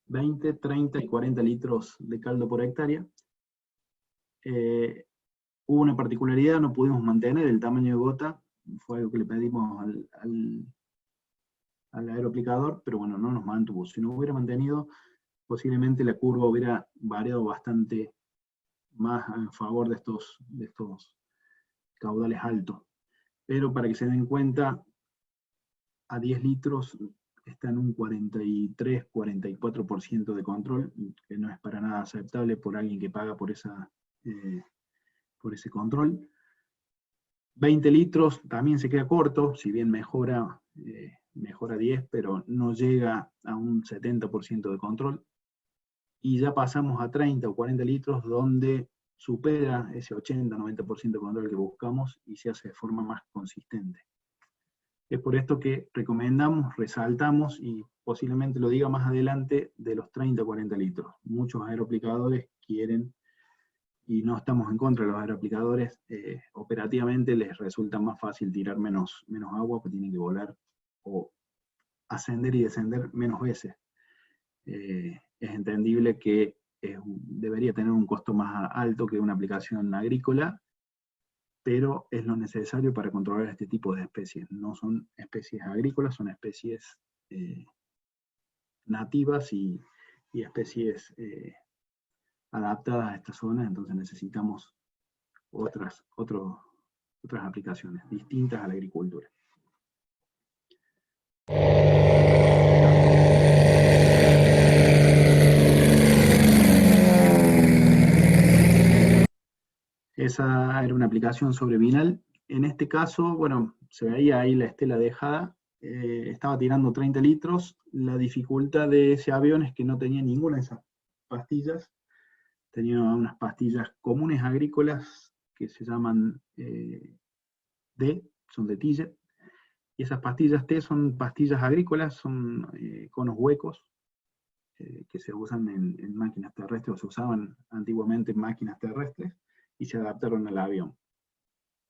20, 30 y 40 litros de caldo por hectárea. Hubo una particularidad, no pudimos mantener el tamaño de gota, fue algo que le pedimos al aeroaplicador, pero bueno, no nos mantuvo. Si no hubiera mantenido, posiblemente la curva hubiera variado bastante más a favor de estos caudales altos. Pero para que se den cuenta, a 10 litros está en un 43-44% de control, que no es para nada aceptable por alguien que paga por ese control. 20 litros también se queda corto, si bien mejora 10, pero no llega a un 70% de control. Y ya pasamos a 30 o 40 litros, donde supera ese 80-90% de control que buscamos y se hace de forma más consistente. Es por esto que recomendamos, resaltamos, y posiblemente lo diga más adelante, de los 30 o 40 litros. Muchos aeroaplicadores quieren, y no estamos en contra de los aeroaplicadores, operativamente les resulta más fácil tirar menos agua, porque tienen que volar o ascender y descender menos veces. Es entendible que debería tener un costo más alto que una aplicación agrícola, pero es lo necesario para controlar este tipo de especies. No son especies agrícolas, son especies nativas y especies adaptadas a esta zona, entonces necesitamos otras aplicaciones distintas a la agricultura. Esa era una aplicación sobre vinal. En este caso, bueno, se veía ahí la estela dejada, estaba tirando 30 litros. La dificultad de ese avión es que no tenía ninguna de esas pastillas. Tenía unas pastillas comunes agrícolas que se llaman D, son de Tiller. Y esas pastillas T son pastillas agrícolas, son conos huecos, que se usan en máquinas terrestres, o se usaban antiguamente en máquinas terrestres, y se adaptaron al avión.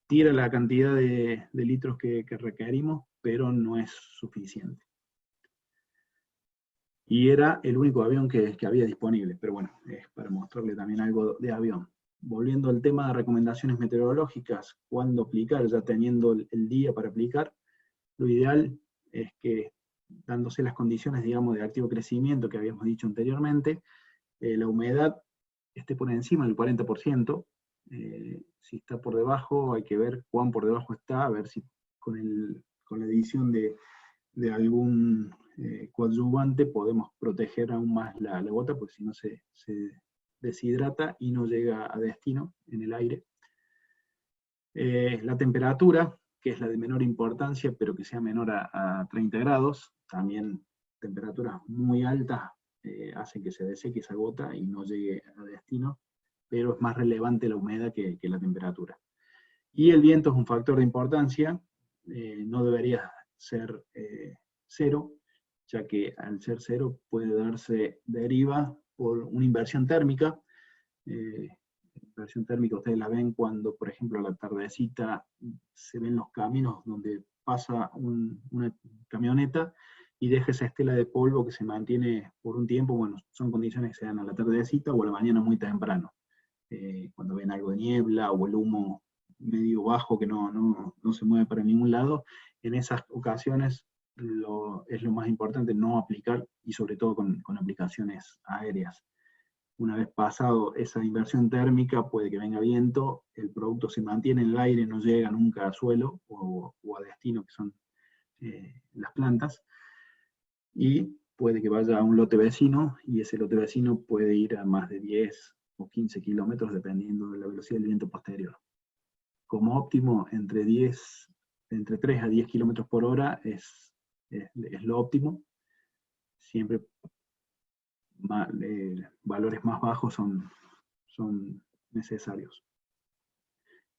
Tira la cantidad de litros que requerimos, pero no es suficiente. Y era el único avión que había disponible, pero bueno, es para mostrarle también algo de avión. Volviendo al tema de recomendaciones meteorológicas, cuándo aplicar, ya teniendo el día para aplicar, lo ideal es que, dándose las condiciones, digamos, de activo crecimiento que habíamos dicho anteriormente, la humedad esté por encima del 40%, si está por debajo hay que ver cuán por debajo está, a ver si con la adición de algún coadyuvante podemos proteger aún más la gota, porque si no se deshidrata y no llega a destino en el aire. La temperatura, que es la de menor importancia, pero que sea menor a 30 grados, también temperaturas muy altas hacen que se deseque esa gota y no llegue a destino, pero es más relevante la humedad que la temperatura. Y el viento es un factor de importancia, no debería ser cero, ya que al ser cero puede darse deriva por una inversión térmica. Inversión térmica ustedes la ven cuando, por ejemplo, a la tardecita se ven los caminos donde pasa una camioneta y deja esa estela de polvo que se mantiene por un tiempo. Bueno, son condiciones que se dan a la tardecita o a la mañana muy temprano. Cuando ven algo de niebla o el humo medio bajo que no se mueve para ningún lado, en esas ocasiones es lo más importante no aplicar, y sobre todo con aplicaciones aéreas. Una vez pasado esa inversión térmica, puede que venga viento, el producto se mantiene en el aire, no llega nunca a suelo o a destino, que son las plantas, y puede que vaya a un lote vecino, y ese lote vecino puede ir a más de 10 o 15 kilómetros, dependiendo de la velocidad del viento posterior. Como óptimo, entre 3 a 10 kilómetros por hora es lo óptimo. Siempre valores más bajos son necesarios.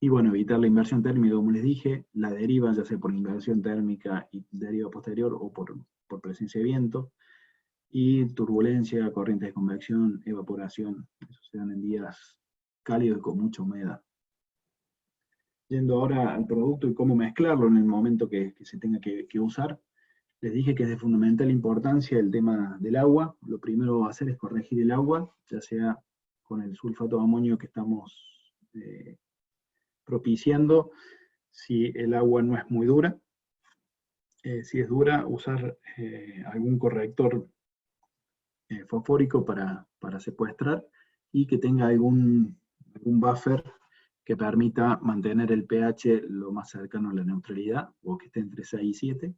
Y bueno, evitar la inversión térmica, como les dije, la deriva, ya sea por inversión térmica y deriva posterior o por presencia de viento, y turbulencia, corrientes de convección, evaporación, eso se dan en días cálidos y con mucha humedad. Yendo ahora al producto y cómo mezclarlo en el momento que se tenga que usar, les dije que es de fundamental importancia el tema del agua. Lo primero a hacer es corregir el agua, ya sea con el sulfato de amonio que estamos propiciando, si el agua no es muy dura. Si es dura, usar algún corrector fosfórico para secuestrar, y que tenga algún buffer que permita mantener el pH lo más cercano a la neutralidad, o que esté entre 6 y 7.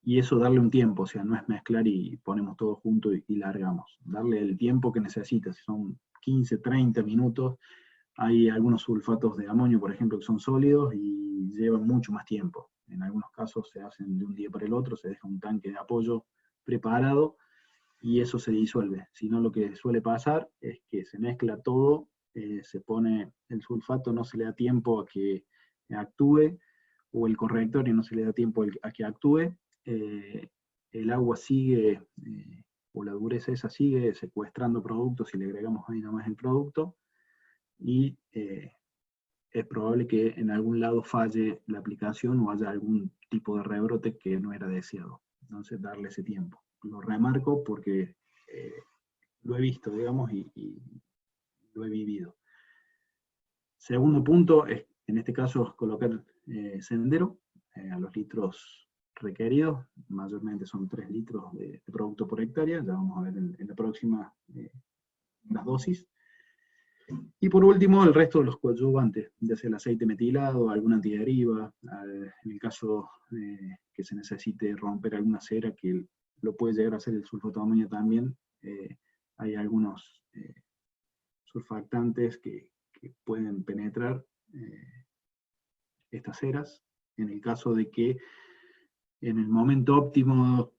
Y eso darle un tiempo, o sea, no es mezclar y ponemos todo junto y largamos. Darle el tiempo que necesita, si son 15, 30 minutos. Hay algunos sulfatos de amonio, por ejemplo, que son sólidos y llevan mucho más tiempo. En algunos casos se hacen de un día para el otro, se deja un tanque de apoyo preparado y eso se disuelve. Si no, lo que suele pasar es que se mezcla todo, se pone el sulfato, no se le da tiempo a que actúe, o el corrector y no se le da tiempo a que actúe, el agua sigue, o la dureza esa sigue secuestrando productos si le agregamos ahí nomás el producto, y es probable que en algún lado falle la aplicación o haya algún tipo de rebrote que no era deseado. Entonces, darle ese tiempo. Lo remarco porque lo he visto, digamos, y lo he vivido. Segundo punto, es, en este caso, colocar sendero a los litros requeridos. Mayormente son 3 litros de producto por hectárea. Ya vamos a ver en la próxima las dosis. Y por último, el resto de los coadyuvantes, ya sea el aceite metilado, alguna antideriva, en el caso que se necesite romper alguna cera, que lo puede llegar a hacer el sulfato de amonio también, hay algunos surfactantes que pueden penetrar estas ceras, en el caso de que en el momento óptimo,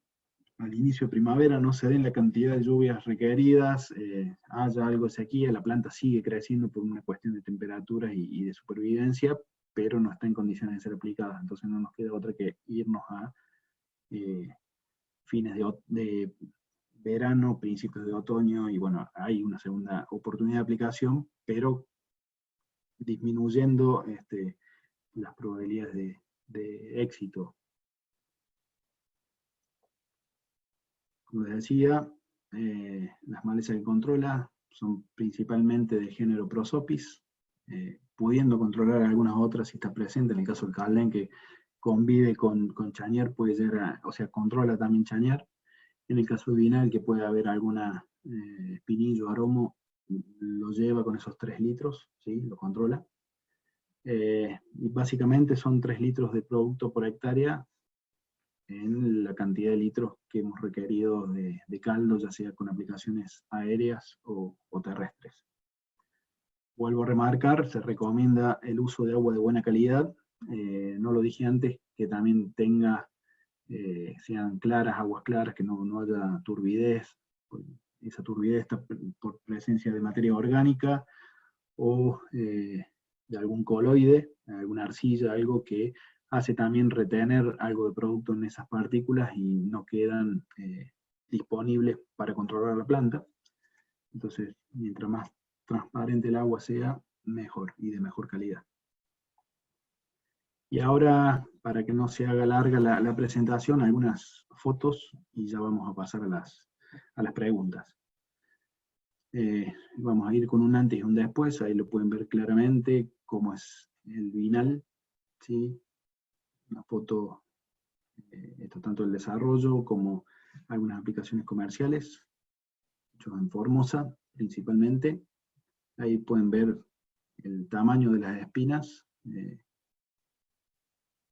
al inicio de primavera, no se den la cantidad de lluvias requeridas, haya algo de sequía, la planta sigue creciendo por una cuestión de temperaturas y de supervivencia, pero no está en condiciones de ser aplicada. Entonces no nos queda otra que irnos a fines de verano, principios de otoño, y bueno, hay una segunda oportunidad de aplicación, pero disminuyendo las probabilidades de éxito. Como les decía, las malezas que controla son principalmente de género Prosopis, pudiendo controlar algunas otras si está presente. En el caso del Calden, que convive con chañar, puede llegar o sea, controla también chañar. En el caso de Vinal, que puede haber alguna espinillo, aromo, lo lleva con esos 3 litros, ¿sí? Lo controla. Y básicamente son 3 litros de producto por hectárea en la cantidad de litros que hemos requerido de caldo, ya sea con aplicaciones aéreas o terrestres. Vuelvo a remarcar, se recomienda el uso de agua de buena calidad, no lo dije antes, que también sean claras, aguas claras, que no haya turbidez. Esa turbidez está por presencia de materia orgánica o de algún coloide, alguna arcilla, algo que hace también retener algo de producto en esas partículas y no quedan disponibles para controlar la planta. Entonces, mientras más transparente el agua sea, mejor y de mejor calidad. Y ahora, para que no se haga larga la presentación, algunas fotos y ya vamos a pasar a las preguntas. Vamos a ir con un antes y un después, ahí lo pueden ver claramente cómo es el Vinal, ¿sí? Una foto, esto tanto el desarrollo como algunas aplicaciones comerciales, hechos en Formosa principalmente. Ahí pueden ver el tamaño de las espinas,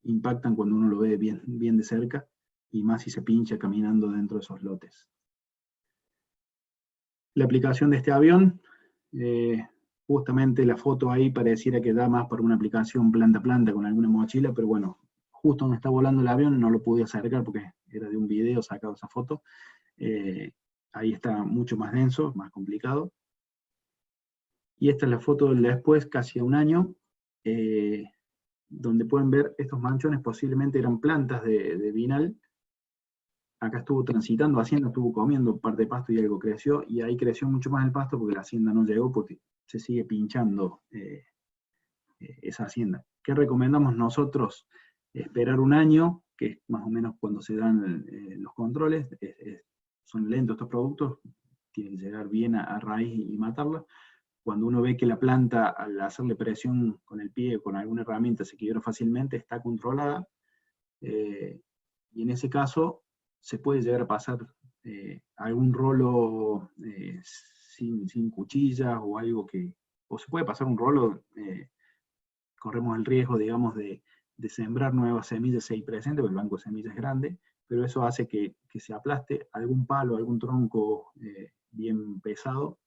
impactan cuando uno lo ve bien de cerca, y más si se pincha caminando dentro de esos lotes. La aplicación de este avión, justamente la foto ahí pareciera que da más para una aplicación planta a planta con alguna mochila, pero bueno, justo donde está volando el avión no lo pude acercar porque era de un video sacado esa foto. Ahí está mucho más denso, más complicado. Y esta es la foto del después, casi a un año, donde pueden ver estos manchones, posiblemente eran plantas de vinal. Acá estuvo transitando hacienda, estuvo comiendo parte de pasto y algo creció, y ahí creció mucho más el pasto porque la hacienda no llegó, porque se sigue pinchando esa hacienda. ¿Qué recomendamos nosotros? Esperar un año, que es más o menos cuando se dan los controles. Son lentos estos productos, tienen que llegar bien a raíz y matarla. Cuando uno ve que la planta, al hacerle presión con el pie o con alguna herramienta, se quiebra fácilmente, está controlada, y en ese caso se puede llegar a pasar algún rolo sin cuchillas o algo o se puede pasar un rolo, corremos el riesgo, digamos, de sembrar nuevas semillas ahí presentes, porque el banco de semillas es grande, pero eso hace que se aplaste algún palo, algún tronco bien pesado,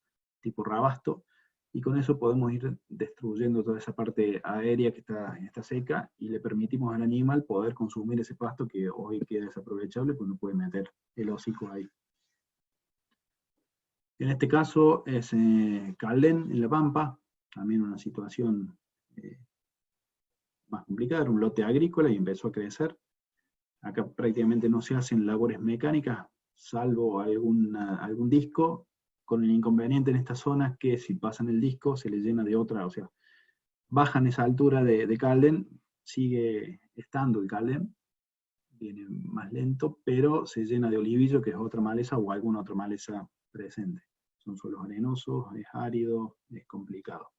tipo rabasto, y con eso podemos ir destruyendo toda esa parte aérea que está seca, y le permitimos al animal poder consumir ese pasto que hoy queda desaprovechable, pues no puede meter el hocico ahí. En este caso es Caldén, en La Pampa, también una situación más complicada, era un lote agrícola y empezó a crecer. Acá prácticamente no se hacen labores mecánicas, salvo algún disco, con el inconveniente en estas zonas que si pasan el disco se le llena de otra, o sea, bajan esa altura de Caldén, sigue estando el Caldén, viene más lento, pero se llena de olivillo, que es otra maleza, o alguna otra maleza presente. Son suelos arenosos, es árido, es complicado.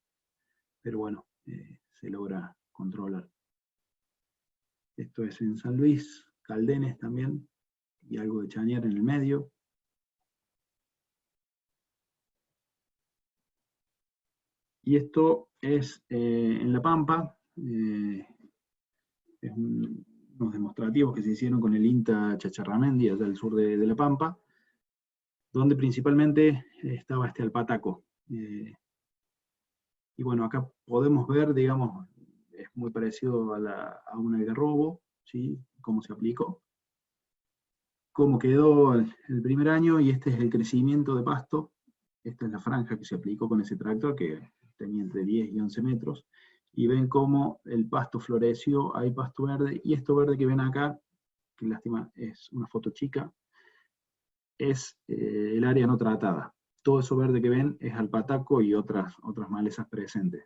Pero bueno, se logra controlar. Esto es en San Luis, Caldenes también, y algo de Chañar en el medio. Y esto es en La Pampa, es unos demostrativos que se hicieron con el INTA Chacharramendi, allá al sur de La Pampa, donde principalmente estaba este alpataco. Y bueno, acá podemos ver, digamos, es muy parecido a un algarrobo, ¿sí? Cómo se aplicó, cómo quedó el primer año, y este es el crecimiento de pasto. Esta es la franja que se aplicó con ese tractor, que tenía entre 10 y 11 metros, y ven cómo el pasto floreció, hay pasto verde, y esto verde que ven acá, que lástima es una foto chica, es el área no tratada. Todo eso verde que ven es alpataco y otras malezas presentes.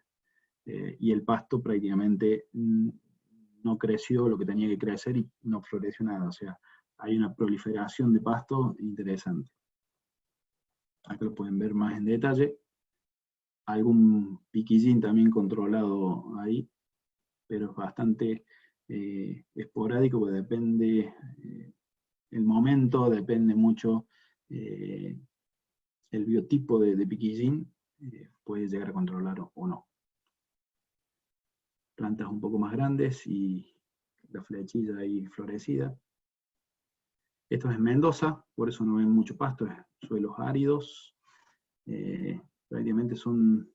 Y el pasto prácticamente no creció lo que tenía que crecer y no floreció nada. O sea, hay una proliferación de pasto interesante. Acá lo pueden ver más en detalle. Algún piquillín también controlado ahí, pero es bastante esporádico, porque depende el momento, depende mucho el biotipo de piquillín, puede llegar a controlar o no. Plantas un poco más grandes y la flechilla ahí florecida. Esto es en Mendoza, por eso no ven mucho pasto, es suelos áridos. Prácticamente son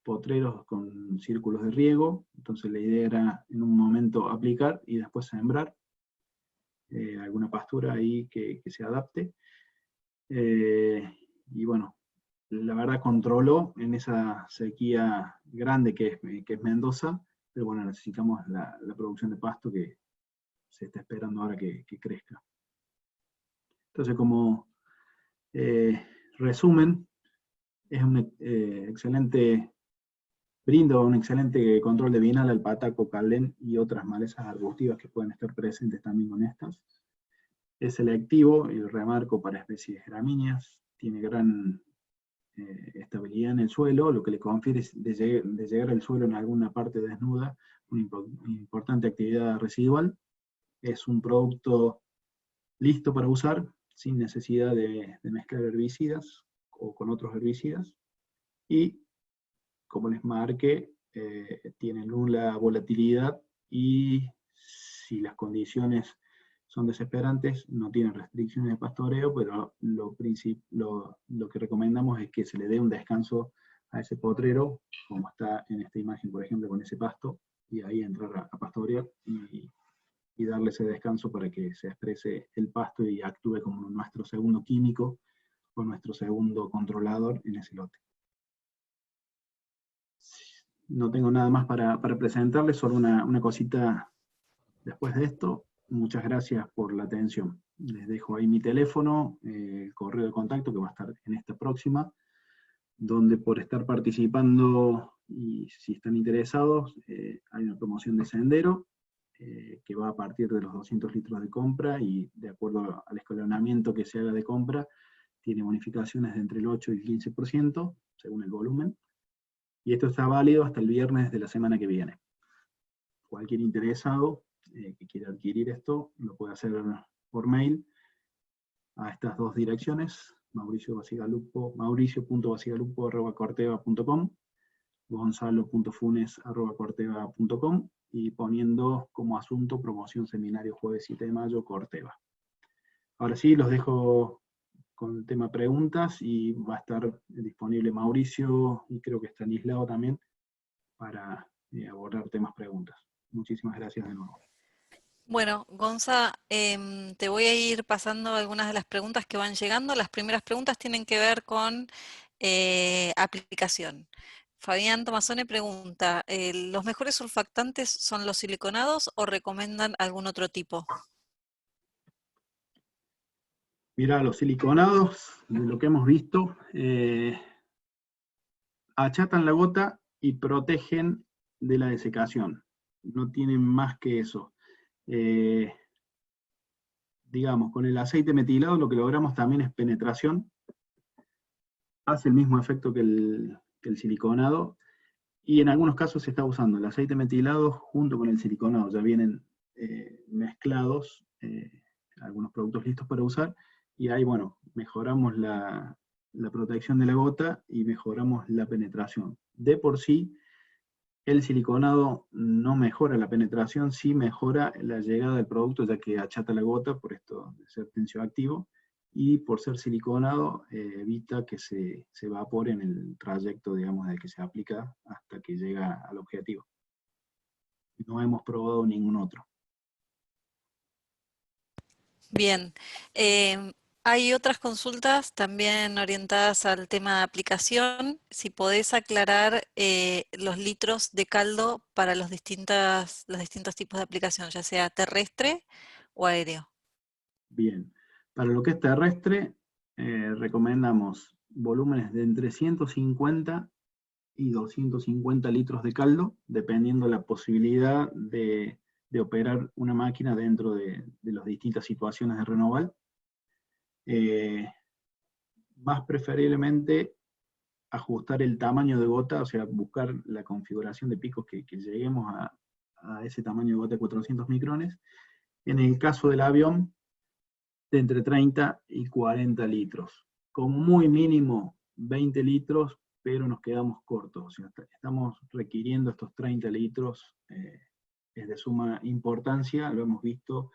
potreros con círculos de riego, entonces la idea era en un momento aplicar y después sembrar alguna pastura ahí que se adapte. Y bueno, la verdad controló en esa sequía grande que es Mendoza, pero bueno, necesitamos la producción de pasto que se está esperando ahora que crezca. Entonces, como resumen, es un brinda un excelente control de vinal, alpataco, calén y otras malezas arbustivas que pueden estar presentes también con estas. Es selectivo y remarco para especies gramíneas, tiene gran estabilidad en el suelo, lo que le confiere de llegar al suelo en alguna parte desnuda, una importante actividad residual. Es un producto listo para usar, sin necesidad de mezclar herbicidas o con otros herbicidas, y como les marqué, tiene nula volatilidad, y si las condiciones son desesperantes, no tienen restricciones de pastoreo, pero lo que recomendamos es que se le dé un descanso a ese potrero, como está en esta imagen, por ejemplo, con ese pasto, y ahí entrar a pastorear y darle ese descanso para que se exprese el pasto y actúe como nuestro segundo químico o nuestro segundo controlador en ese lote. No tengo nada más para presentarles, solo una cosita después de esto. Muchas gracias por la atención. Les dejo ahí mi teléfono, el correo de contacto que va a estar en esta próxima, donde por estar participando y si están interesados, hay una promoción de sendero, que va a partir de los 200 litros de compra y de acuerdo al escalonamiento que se haga de compra, tiene bonificaciones de entre el 8 y el 15%, según el volumen, y esto está válido hasta el viernes de la semana que viene. Cualquier interesado que quiera adquirir esto, lo puede hacer por mail a estas dos direcciones, mauricio.basigalupo@corteva.com, gonzalo.funes@corteva.com, y poniendo como asunto promoción seminario jueves 7 de mayo, Corteva. Ahora sí, los dejo con el tema preguntas, y va a estar disponible Mauricio, y creo que Estanislao también, para abordar temas preguntas. Muchísimas gracias de nuevo. Bueno, Gonza, te voy a ir pasando algunas de las preguntas que van llegando. Las primeras preguntas tienen que ver con aplicación. Fabián Tomazone pregunta, ¿los mejores surfactantes son los siliconados o recomiendan algún otro tipo? Mira, los siliconados, de lo que hemos visto, achatan la gota y protegen de la desecación. No tienen más que eso. Digamos, con el aceite metilado lo que logramos también es penetración. Hace el mismo efecto que el siliconado, y en algunos casos se está usando el aceite metilado junto con el siliconado. Ya vienen mezclados algunos productos listos para usar, y ahí, bueno, mejoramos la protección de la gota y mejoramos la penetración. De por sí, el siliconado no mejora la penetración, sí mejora la llegada del producto, ya que achata la gota por esto de ser tensioactivo, y por ser siliconado evita que se evapore en el trayecto, digamos, de que se aplica hasta que llega al objetivo. No hemos probado ningún otro. Bien, hay otras consultas también orientadas al tema de aplicación. Si podés aclarar los litros de caldo para los distintos tipos de aplicación, ya sea terrestre o aéreo. Bien, para lo que es terrestre, recomendamos volúmenes de entre 150 y 250 litros de caldo, dependiendo la posibilidad de operar una máquina dentro de las distintas situaciones de renoval. Más preferiblemente ajustar el tamaño de gota, o sea, buscar la configuración de picos que lleguemos a ese tamaño de gota de 400 micrones. En el caso del avión, de entre 30 y 40 litros. Como muy mínimo 20 litros, pero nos quedamos cortos. O sea, estamos requiriendo estos 30 litros, es de suma importancia, lo hemos visto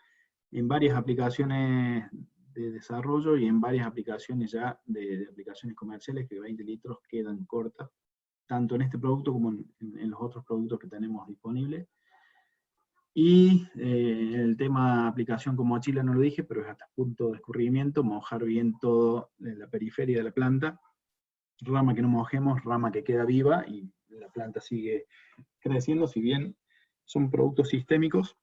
en varias aplicaciones de desarrollo y en varias aplicaciones ya de aplicaciones comerciales, que 20 litros quedan cortas, tanto en este producto como en los otros productos que tenemos disponibles. Y el tema aplicación con mochila no lo dije, pero es hasta punto de escurrimiento, mojar bien todo en la periferia de la planta, rama que no mojemos, rama que queda viva, y la planta sigue creciendo. Si bien son productos sistémicos,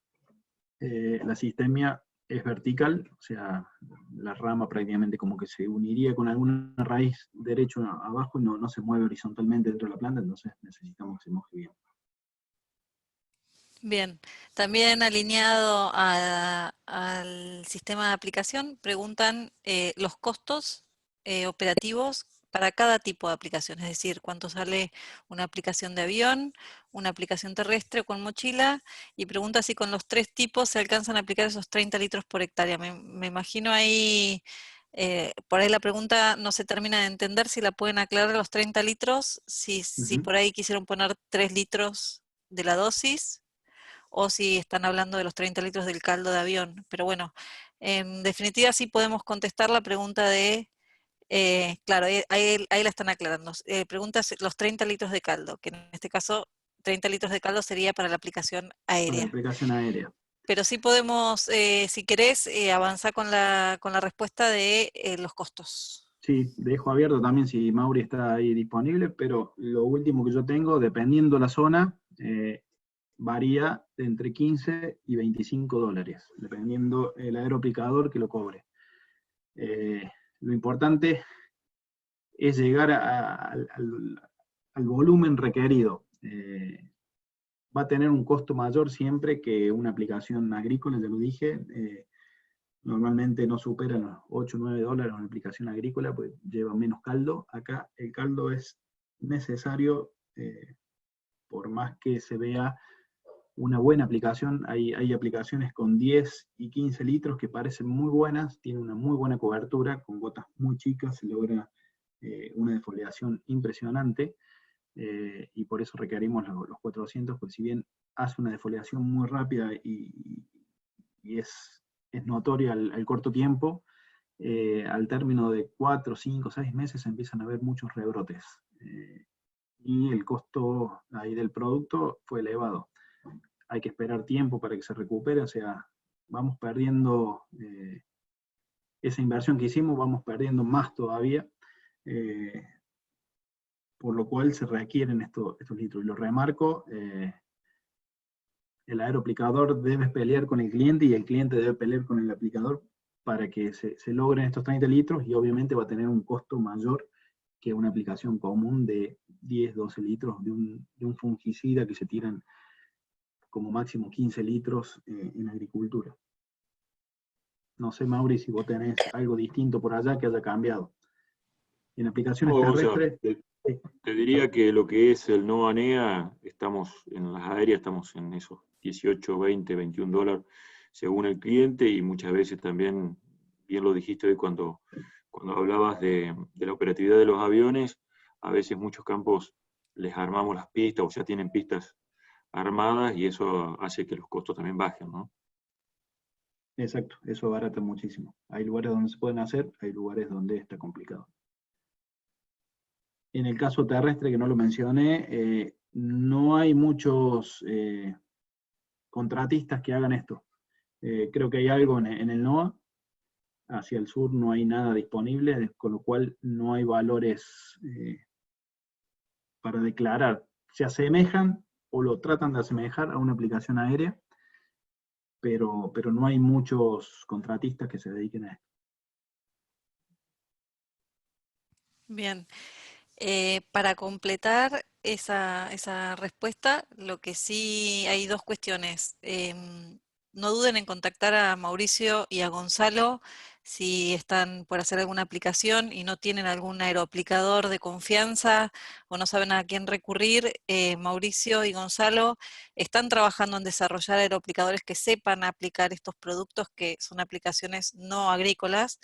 la sistemia es vertical, o sea, la rama prácticamente como que se uniría con alguna raíz derecho abajo y no se mueve horizontalmente dentro de la planta, entonces necesitamos que se moje bien. Bien, también alineado al sistema de aplicación, preguntan los costos operativos para cada tipo de aplicación, es decir, cuánto sale una aplicación de avión, una aplicación terrestre con mochila, y pregunta si con los tres tipos se alcanzan a aplicar esos 30 litros por hectárea. Me imagino ahí, por ahí la pregunta no se termina de entender, si la pueden aclarar los 30 litros, si por ahí quisieron poner 3 litros de la dosis, o si están hablando de los 30 litros del caldo de avión. Pero bueno, en definitiva sí podemos contestar la pregunta de, claro, ahí la están aclarando. Pregunta los 30 litros de caldo, que en este caso 30 litros de caldo sería para la aplicación Para la aérea. aplicación aérea. Pero sí podemos, si querés, avanzar con la respuesta de los costos. Sí, dejo abierto también si Mauri está ahí disponible, pero lo último que yo tengo, dependiendo la zona, varía de entre 15 y 25 dólares, dependiendo el aeroaplicador que lo cobre. Lo importante es llegar al volumen requerido. Va a tener un costo mayor siempre que una aplicación agrícola, ya lo dije. Normalmente no supera los 8 o 9 dólares una aplicación agrícola, pues lleva menos caldo. Acá el caldo es necesario, por más que se vea una buena aplicación. Hay aplicaciones con 10 y 15 litros que parecen muy buenas, tienen una muy buena cobertura, con gotas muy chicas se logra una defoliación impresionante, y por eso requerimos los 400, pues si bien hace una defoliación muy rápida y es notoria al corto tiempo, al término de 4, 5, 6 meses empiezan a haber muchos rebrotes, y el costo ahí del producto fue elevado. Hay que esperar tiempo para que se recupere, o sea, vamos perdiendo esa inversión que hicimos, vamos perdiendo más todavía, eh, por lo cual se requieren estos litros. Y lo remarco, el aeroaplicador debe pelear con el cliente y el cliente debe pelear con el aplicador para que se logren estos 30 litros, y obviamente va a tener un costo mayor que una aplicación común de 10, 12 litros de un fungicida que se tiran como máximo 15 litros en agricultura. No sé, Mauri, si vos tenés algo distinto por allá que haya cambiado. En aplicaciones No, Gonza, terrestres, te diría que lo que es el no ANEA, estamos en las aéreas, estamos en esos 18, 20, 21 dólares según el cliente, y muchas veces también, bien lo dijiste hoy cuando hablabas de la operatividad de los aviones, a veces muchos campos les armamos las pistas o ya tienen pistas armadas y eso hace que los costos también bajen, ¿no? exacto, eso abarata muchísimo. Hay lugares donde se pueden hacer, hay lugares donde está complicado. En el caso terrestre, que no lo mencioné, no hay muchos contratistas que hagan esto. Creo que hay algo en el NOAA, hacia el sur no hay nada disponible, con lo cual no hay valores para declarar. Se asemejan o lo tratan de asemejar a una aplicación aérea, pero no hay muchos contratistas que se dediquen a esto. Bien. Para completar esa respuesta, lo que sí hay dos cuestiones. No duden en contactar a Mauricio y a Gonzalo si están por hacer alguna aplicación y no tienen algún aeroaplicador de confianza o no saben a quién recurrir. Mauricio y Gonzalo están trabajando en desarrollar aeroaplicadores que sepan aplicar estos productos que son aplicaciones no agrícolas.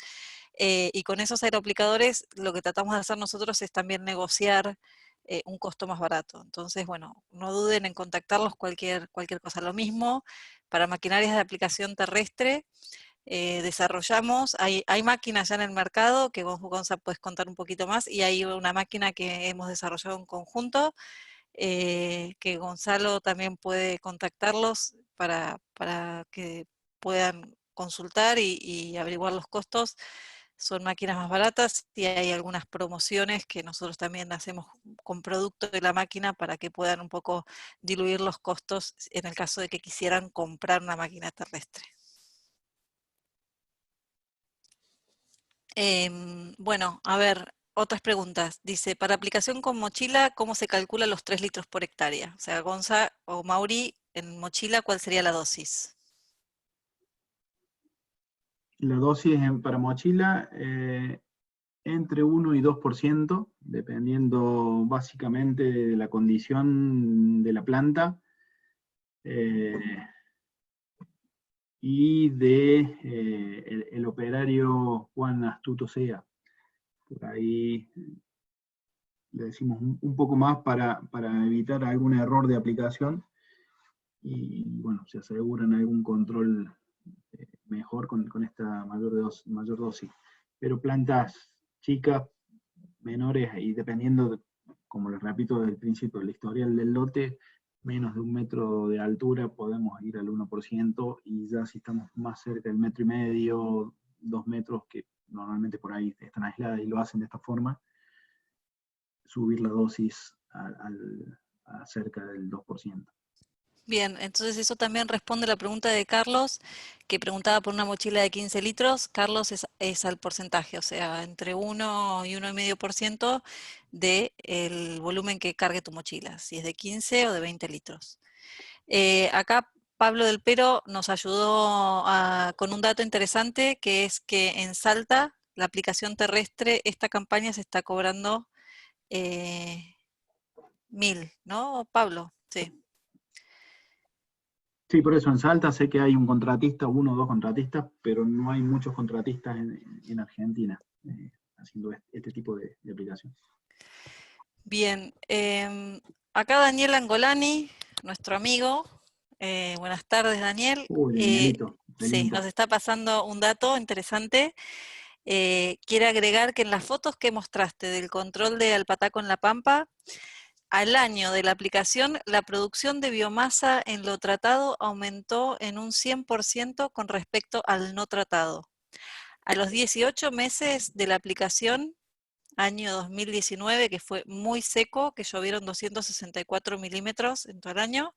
Y con esos aeroaplicadores lo que tratamos de hacer nosotros es también negociar un costo más barato. Entonces, bueno, no duden en contactarlos cualquier cosa. Lo mismo para maquinarias de aplicación terrestre. Desarrollamos, hay máquinas ya en el mercado, que vos, Gonza, puedes contar un poquito más, y hay una máquina que hemos desarrollado en conjunto, que Gonzalo también puede contactarlos para que puedan consultar y averiguar los costos. Son máquinas más baratas y hay algunas promociones que nosotros también hacemos con producto de la máquina para que puedan un poco diluir los costos en el caso de que quisieran comprar una máquina terrestre. Bueno, a ver, otras preguntas. Dice, para aplicación con mochila, ¿cómo se calcula los 3 litros por hectárea? O sea, Gonza o Mauri, en mochila, ¿cuál sería la dosis? La dosis para mochila, entre 1 y 2%, dependiendo básicamente de la condición de la planta eh, y de el operario cuán astuto sea. Por ahí le decimos un poco más para evitar algún error de aplicación, y bueno, se aseguran algún control mejor con esta mayor dosis. Pero plantas chicas, menores, y dependiendo, como les repito desde el principio, el historial del lote, menos de 1 metro de altura podemos ir al 1%, y ya si estamos más cerca del 1,5 metros, 2 metros, que normalmente por ahí están aisladas y lo hacen de esta forma, subir la dosis a cerca del 2%. Bien, entonces eso también responde a la pregunta de Carlos, que preguntaba por una mochila de 15 litros. Carlos, es al porcentaje, o sea, entre 1 y 1,5% del volumen que cargue tu mochila, si es de 15 o de 20 litros. Acá Pablo del Pero nos ayudó con un dato interesante, que es que en Salta, la aplicación terrestre, esta campaña se está cobrando 1.000, ¿no, Pablo? Sí. Sí, por eso en Salta sé que hay un contratista, 1 o 2 contratistas, pero no hay muchos contratistas en Argentina haciendo este tipo de aplicación. Bien, acá Daniel Angolani, nuestro amigo. Buenas tardes, Daniel. Danielito, Sí, excelente. nos está pasando un dato interesante. Quiere agregar que en las fotos que mostraste del control de alpataco en La Pampa, al año de la aplicación, la producción de biomasa en lo tratado aumentó en un 100% con respecto al no tratado. A los 18 meses de la aplicación, año 2019, que fue muy seco, que llovieron 264 milímetros en todo el año,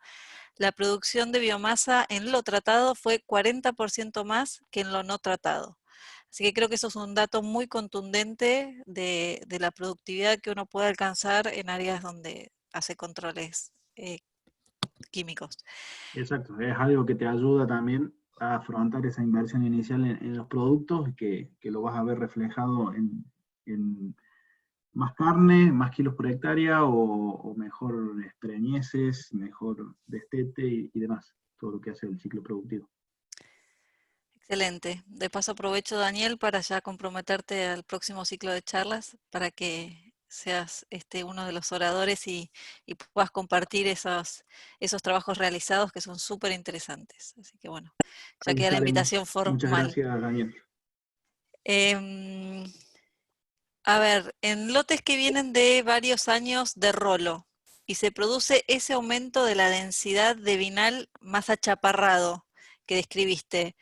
la producción de biomasa en lo tratado fue 40% más que en lo no tratado. Así que creo que eso es un dato muy contundente de la productividad que uno puede alcanzar en áreas donde hace controles químicos. Exacto, es algo que te ayuda también a afrontar esa inversión inicial en los productos, que lo vas a ver reflejado en más carne, más kilos por hectárea, o mejor preñeces, mejor destete y demás, todo lo que hace el ciclo productivo. Excelente. De paso aprovecho, Daniel, para ya comprometerte al próximo ciclo de charlas para que seas uno de los oradores y puedas compartir esos trabajos realizados que son súper interesantes. Así que bueno, ya Ahí queda la estaremos. invitación Muchas formal. gracias, Daniel. A ver, en lotes que vienen de varios años de rolo y se produce ese aumento de la densidad de vinal más achaparrado que describiste,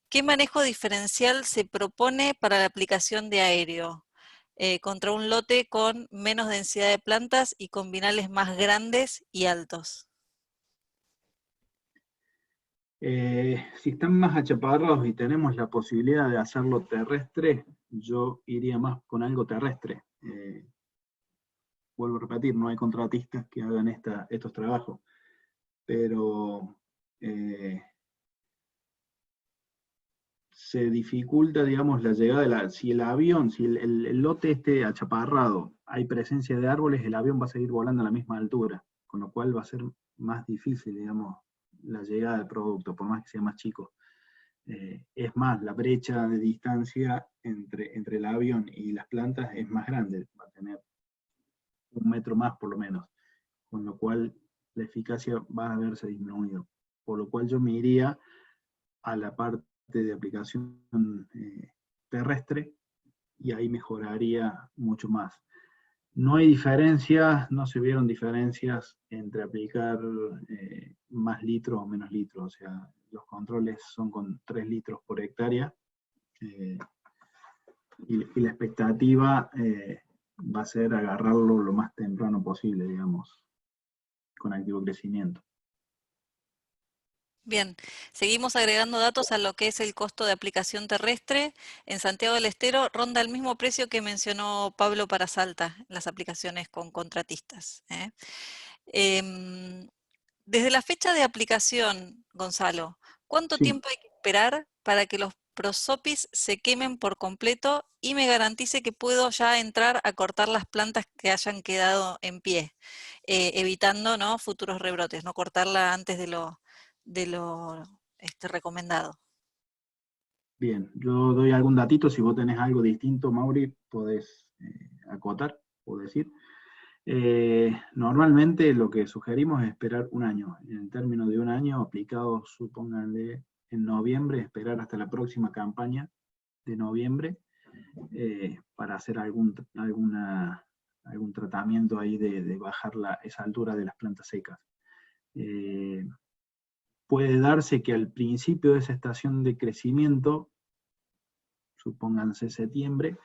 ¿qué manejo diferencial se propone para la aplicación de aéreo contra un lote con menos densidad de plantas y con vinales más grandes y altos? Si están más achaparrados y tenemos la posibilidad de hacerlo terrestre, yo iría más con algo terrestre. Vuelvo a repetir, no hay contratistas que hagan estos trabajos, pero se dificulta, digamos, la llegada si el avión, si el lote esté achaparrado, hay presencia de árboles, el avión va a seguir volando a la misma altura, con lo cual va a ser más difícil, digamos, la llegada del producto, por más que sea más chico. Es más, la brecha de distancia entre el avión y las plantas es más grande, va a tener 1 metro más por lo menos, con lo cual la eficacia va a verse disminuido. Por lo cual yo me iría a la parte de aplicación terrestre, y ahí mejoraría mucho más. No hay diferencias, no se vieron diferencias entre aplicar más litros o menos litros, o sea, los controles son con 3 litros por hectárea, y la expectativa va a ser agarrarlo lo más temprano posible, digamos, con activo crecimiento. Bien, seguimos agregando datos a lo que es el costo de aplicación terrestre. En Santiago del Estero ronda el mismo precio que mencionó Pablo para Salta, las aplicaciones con contratistas. Desde la fecha de aplicación, Gonzalo, ¿cuánto Sí. tiempo hay que esperar para que los prosopis se quemen por completo y me garantice que puedo ya entrar a cortar las plantas que hayan quedado en pie, evitando, ¿no?, futuros rebrotes, no cortarla antes de lo recomendado? Bien, yo doy algún datito, si vos tenés algo distinto, Mauri, podés acotar o decir. Normalmente lo que sugerimos es esperar un año. En el término de un año, aplicado, supónganle, en noviembre, esperar hasta la próxima campaña de noviembre para hacer algún tratamiento ahí de bajar esa altura de las plantas secas. Puede darse que al principio de esa estación de crecimiento, supónganse septiembre,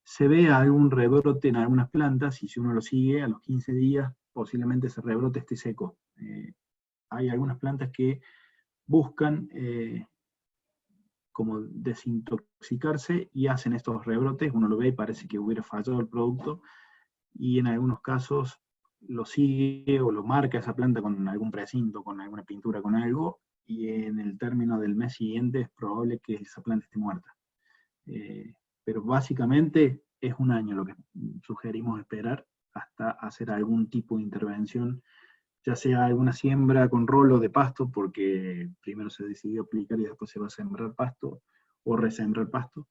se vea algún rebrote en algunas plantas, y si uno lo sigue, a los 15 días posiblemente ese rebrote esté seco. Hay algunas plantas que buscan como desintoxicarse y hacen estos rebrotes, uno lo ve y parece que hubiera fallado el producto, y en algunos casos lo sigue o lo marca esa planta con algún precinto, con alguna pintura, con algo, y en el término del mes siguiente es probable que esa planta esté muerta. Pero básicamente es un año lo que sugerimos esperar hasta hacer algún tipo de intervención, ya sea alguna siembra con rolo de pasto, porque primero se decidió aplicar y después se va a sembrar pasto, o resembrar pasto,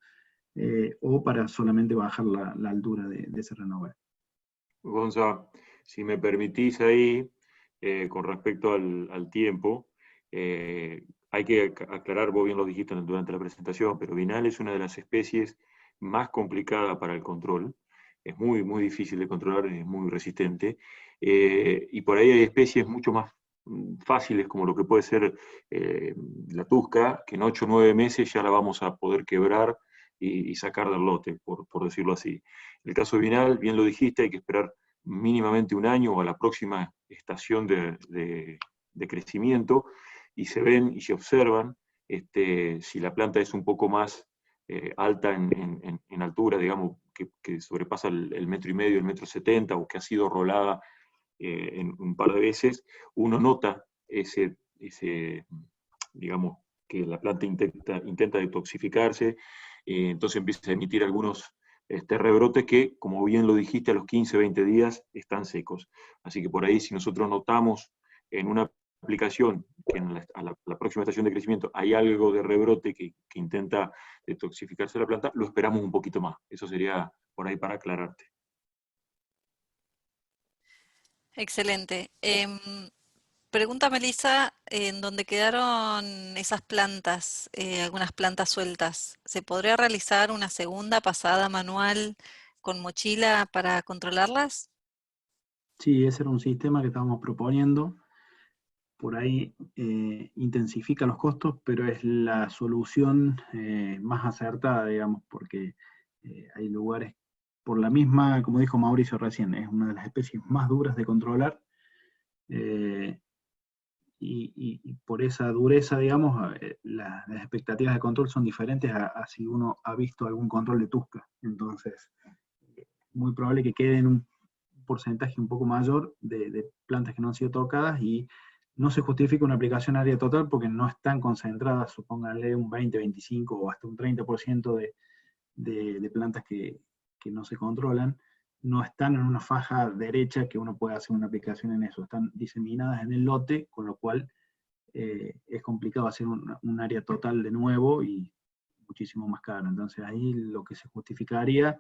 o para solamente bajar la altura de ese renovar. Gonza, si me permitís ahí, con respecto al tiempo, hay que aclarar, vos bien lo dijiste durante la presentación, pero Vinal es una de las especies más complicadas para el control. Es muy, muy difícil de controlar, es muy resistente. Y por ahí hay especies mucho más fáciles, como lo que puede ser la tusca, que en 8 o 9 meses ya la vamos a poder quebrar y sacar del lote, por decirlo así. En el caso de Vinal, bien lo dijiste, hay que esperar mínimamente un año o a la próxima estación de crecimiento, y se ven y se observan si la planta es un poco más alta en altura, digamos, que sobrepasa el metro y medio, el metro 70, o que ha sido rolada en un par de veces, uno nota digamos, que la planta intenta detoxificarse, entonces empieza a emitir algunos rebrotes que, como bien lo dijiste, a los 15, 20 días están secos. Así que por ahí, si nosotros notamos en una aplicación que a la próxima estación de crecimiento hay algo de rebrote que intenta detoxificarse la planta, lo esperamos un poquito más. Eso sería por ahí para aclararte. Excelente. Pregunta Melissa, ¿en dónde quedaron esas plantas, algunas plantas sueltas? ¿Se podría realizar una segunda pasada manual con mochila para controlarlas? Sí, ese era un sistema que estábamos proponiendo. Por ahí intensifica los costos, pero es la solución más acertada, digamos, porque hay lugares, por la misma, como dijo Mauricio recién, es una de las especies más duras de controlar, y por esa dureza, digamos, las expectativas de control son diferentes a si uno ha visto algún control de tusca. Entonces, muy probable que quede en un porcentaje un poco mayor de plantas que no han sido tocadas, y no se justifica una aplicación área total porque no están concentradas, supónganle un 20, 25 o hasta un 30% de plantas que no se controlan, no están en una faja derecha que uno pueda hacer una aplicación en eso, están diseminadas en el lote, con lo cual es complicado hacer un área total de nuevo y muchísimo más caro. Entonces ahí lo que se justificaría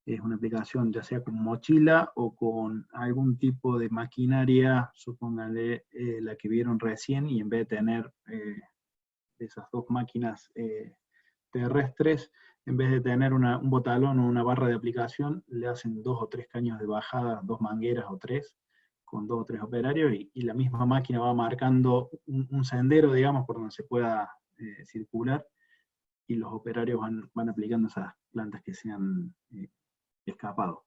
es una aplicación ya sea con mochila o con algún tipo de maquinaria, supónganle la que vieron recién, y en vez de tener esas dos máquinas terrestres, en vez de tener un botalón o una barra de aplicación, le hacen 2 o 3 caños de bajada, 2 mangueras o 3, con 2 o 3 operarios, y la misma máquina va marcando un sendero, digamos, por donde se pueda circular, y los operarios van aplicando esas plantas que sean escapado.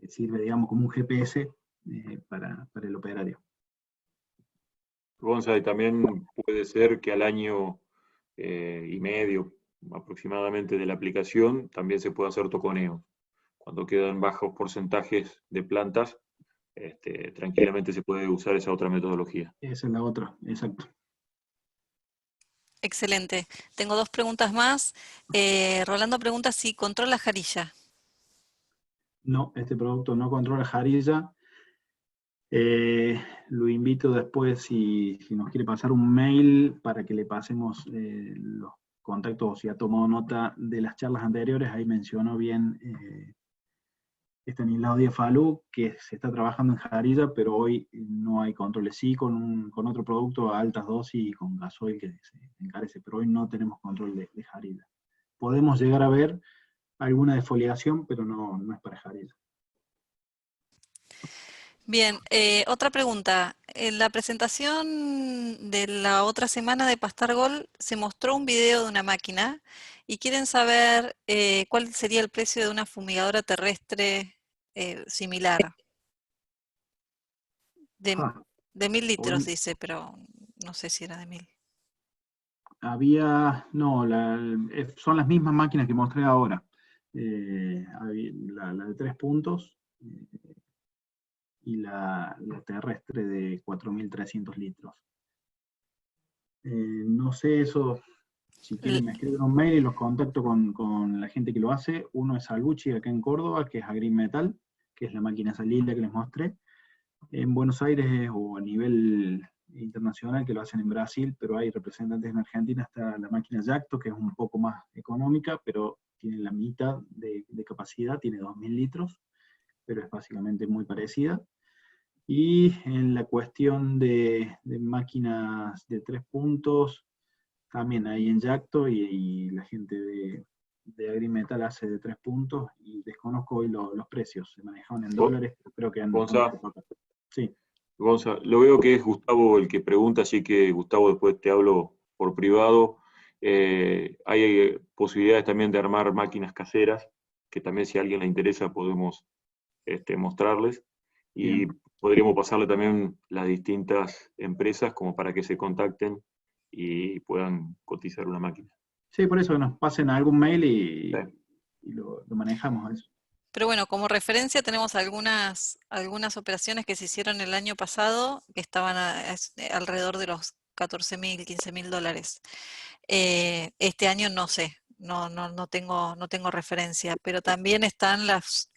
Sirve, digamos, como un GPS para el operario. Gonza, y también puede ser que al año y medio aproximadamente de la aplicación también se pueda hacer toconeo. Cuando quedan bajos porcentajes de plantas, tranquilamente se puede usar esa otra metodología. Esa es la otra, exacto. Excelente. Tengo 2 preguntas más. Rolando pregunta si controla jarilla. No, este producto no controla jarilla. Lo invito después, si nos quiere pasar un mail para que le pasemos los contactos, o si ha tomado nota de las charlas anteriores, ahí mencionó bien Estanislao Díaz Falú, que se está trabajando en Jarilla, pero hoy no hay controles. Sí, con otro producto a altas dosis y con gasoil que se encarece, pero hoy no tenemos control de Jarilla. Podemos llegar a ver alguna defoliación, pero no es para Jarilla. Bien, otra pregunta. En la presentación de la otra semana de Pastargol se mostró un video de una máquina y quieren saber cuál sería el precio de una fumigadora terrestre similar. De 1000 litros, dice, pero no sé si era de 1000. Son las mismas máquinas que mostré ahora. La de 3 puntos y la terrestre de 4300 litros. No sé eso, si quieren me escriben un mail y los contacto con la gente que lo hace. Uno es Alguchi acá en Córdoba, que es Agri Metal, que es la máquina esa linda que les mostré. En Buenos Aires o a nivel internacional que lo hacen en Brasil, pero hay representantes en Argentina. Está la máquina Yacto, que es un poco más económica, pero tiene la mitad de capacidad, tiene 2000 litros, pero es básicamente muy parecida. Y en la cuestión de máquinas de 3 puntos, también hay en Yacto y la gente de Agrimetal hace de 3 puntos, y desconozco hoy los precios, se manejaban en dólares, pero creo que han Gonza, sí. Gonza, lo veo que es Gustavo el que pregunta, así que Gustavo, después te hablo por privado. Hay posibilidades también de armar máquinas caseras, que también si a alguien le interesa podemos mostrarles. Y Bien. podríamos pasarle también las distintas empresas como para que se contacten y puedan cotizar una máquina. Sí, por eso nos pasen algún mail y Sí. lo manejamos a eso. Pero bueno, como referencia tenemos algunas operaciones que se hicieron el año pasado que estaban alrededor de los 14.000, 15.000 dólares. Este año no sé, no tengo referencia, pero también están las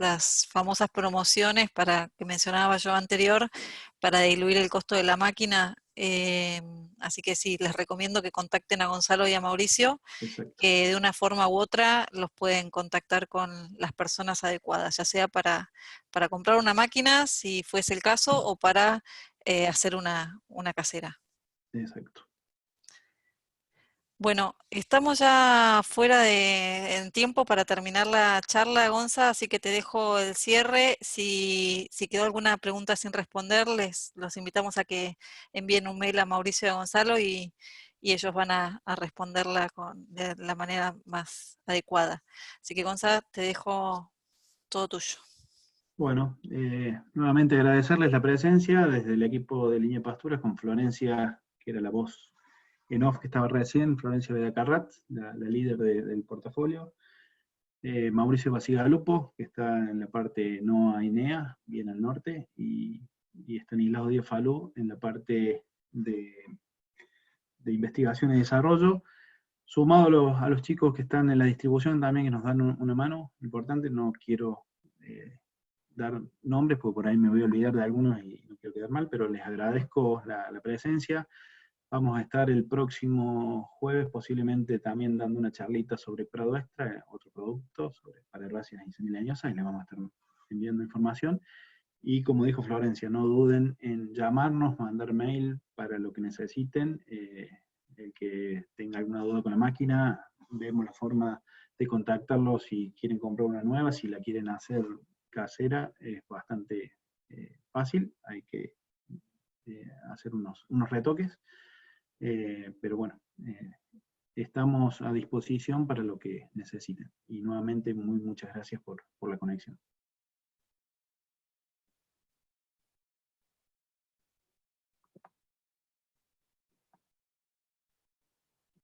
famosas promociones que mencionaba yo anterior para diluir el costo de la máquina. Así que sí, les recomiendo que contacten a Gonzalo y a Mauricio, Exacto. que de una forma u otra los pueden contactar con las personas adecuadas, ya sea para comprar una máquina, si fuese el caso, o para hacer una casera. Exacto. Bueno, estamos ya fuera en tiempo para terminar la charla, Gonza, así que te dejo el cierre. Si quedó alguna pregunta sin responder, los invitamos a que envíen un mail a Mauricio y a Gonzalo y ellos van a responderla de la manera más adecuada. Así que, Gonza, te dejo todo tuyo. Bueno, nuevamente agradecerles la presencia desde el equipo de Línea Pasturas con Florencia, que era la voz en off que estaba recién, Florencia Bedacarrat, la líder del portafolio, Mauricio Basigalupo, que está en la parte no AINEA, bien al norte, y Estanislao Díaz Falú en la parte de investigación y desarrollo, sumado a los chicos que están en la distribución también, que nos dan una mano importante. No quiero dar nombres, porque por ahí me voy a olvidar de algunos y no quiero quedar mal, pero les agradezco la presencia. Vamos a estar el próximo jueves posiblemente también dando una charlita sobre Prado Extra, otro producto, para herbáceas y semileñosas, y les vamos a estar enviando información. Y como dijo Florencia, no duden en llamarnos, mandar mail para lo que necesiten. El que tenga alguna duda con la máquina, vemos la forma de contactarlos si quieren comprar una nueva, si la quieren hacer casera, es bastante fácil, hay que hacer unos retoques. Pero bueno, estamos a disposición para lo que necesiten. Y nuevamente, muchas gracias por la conexión.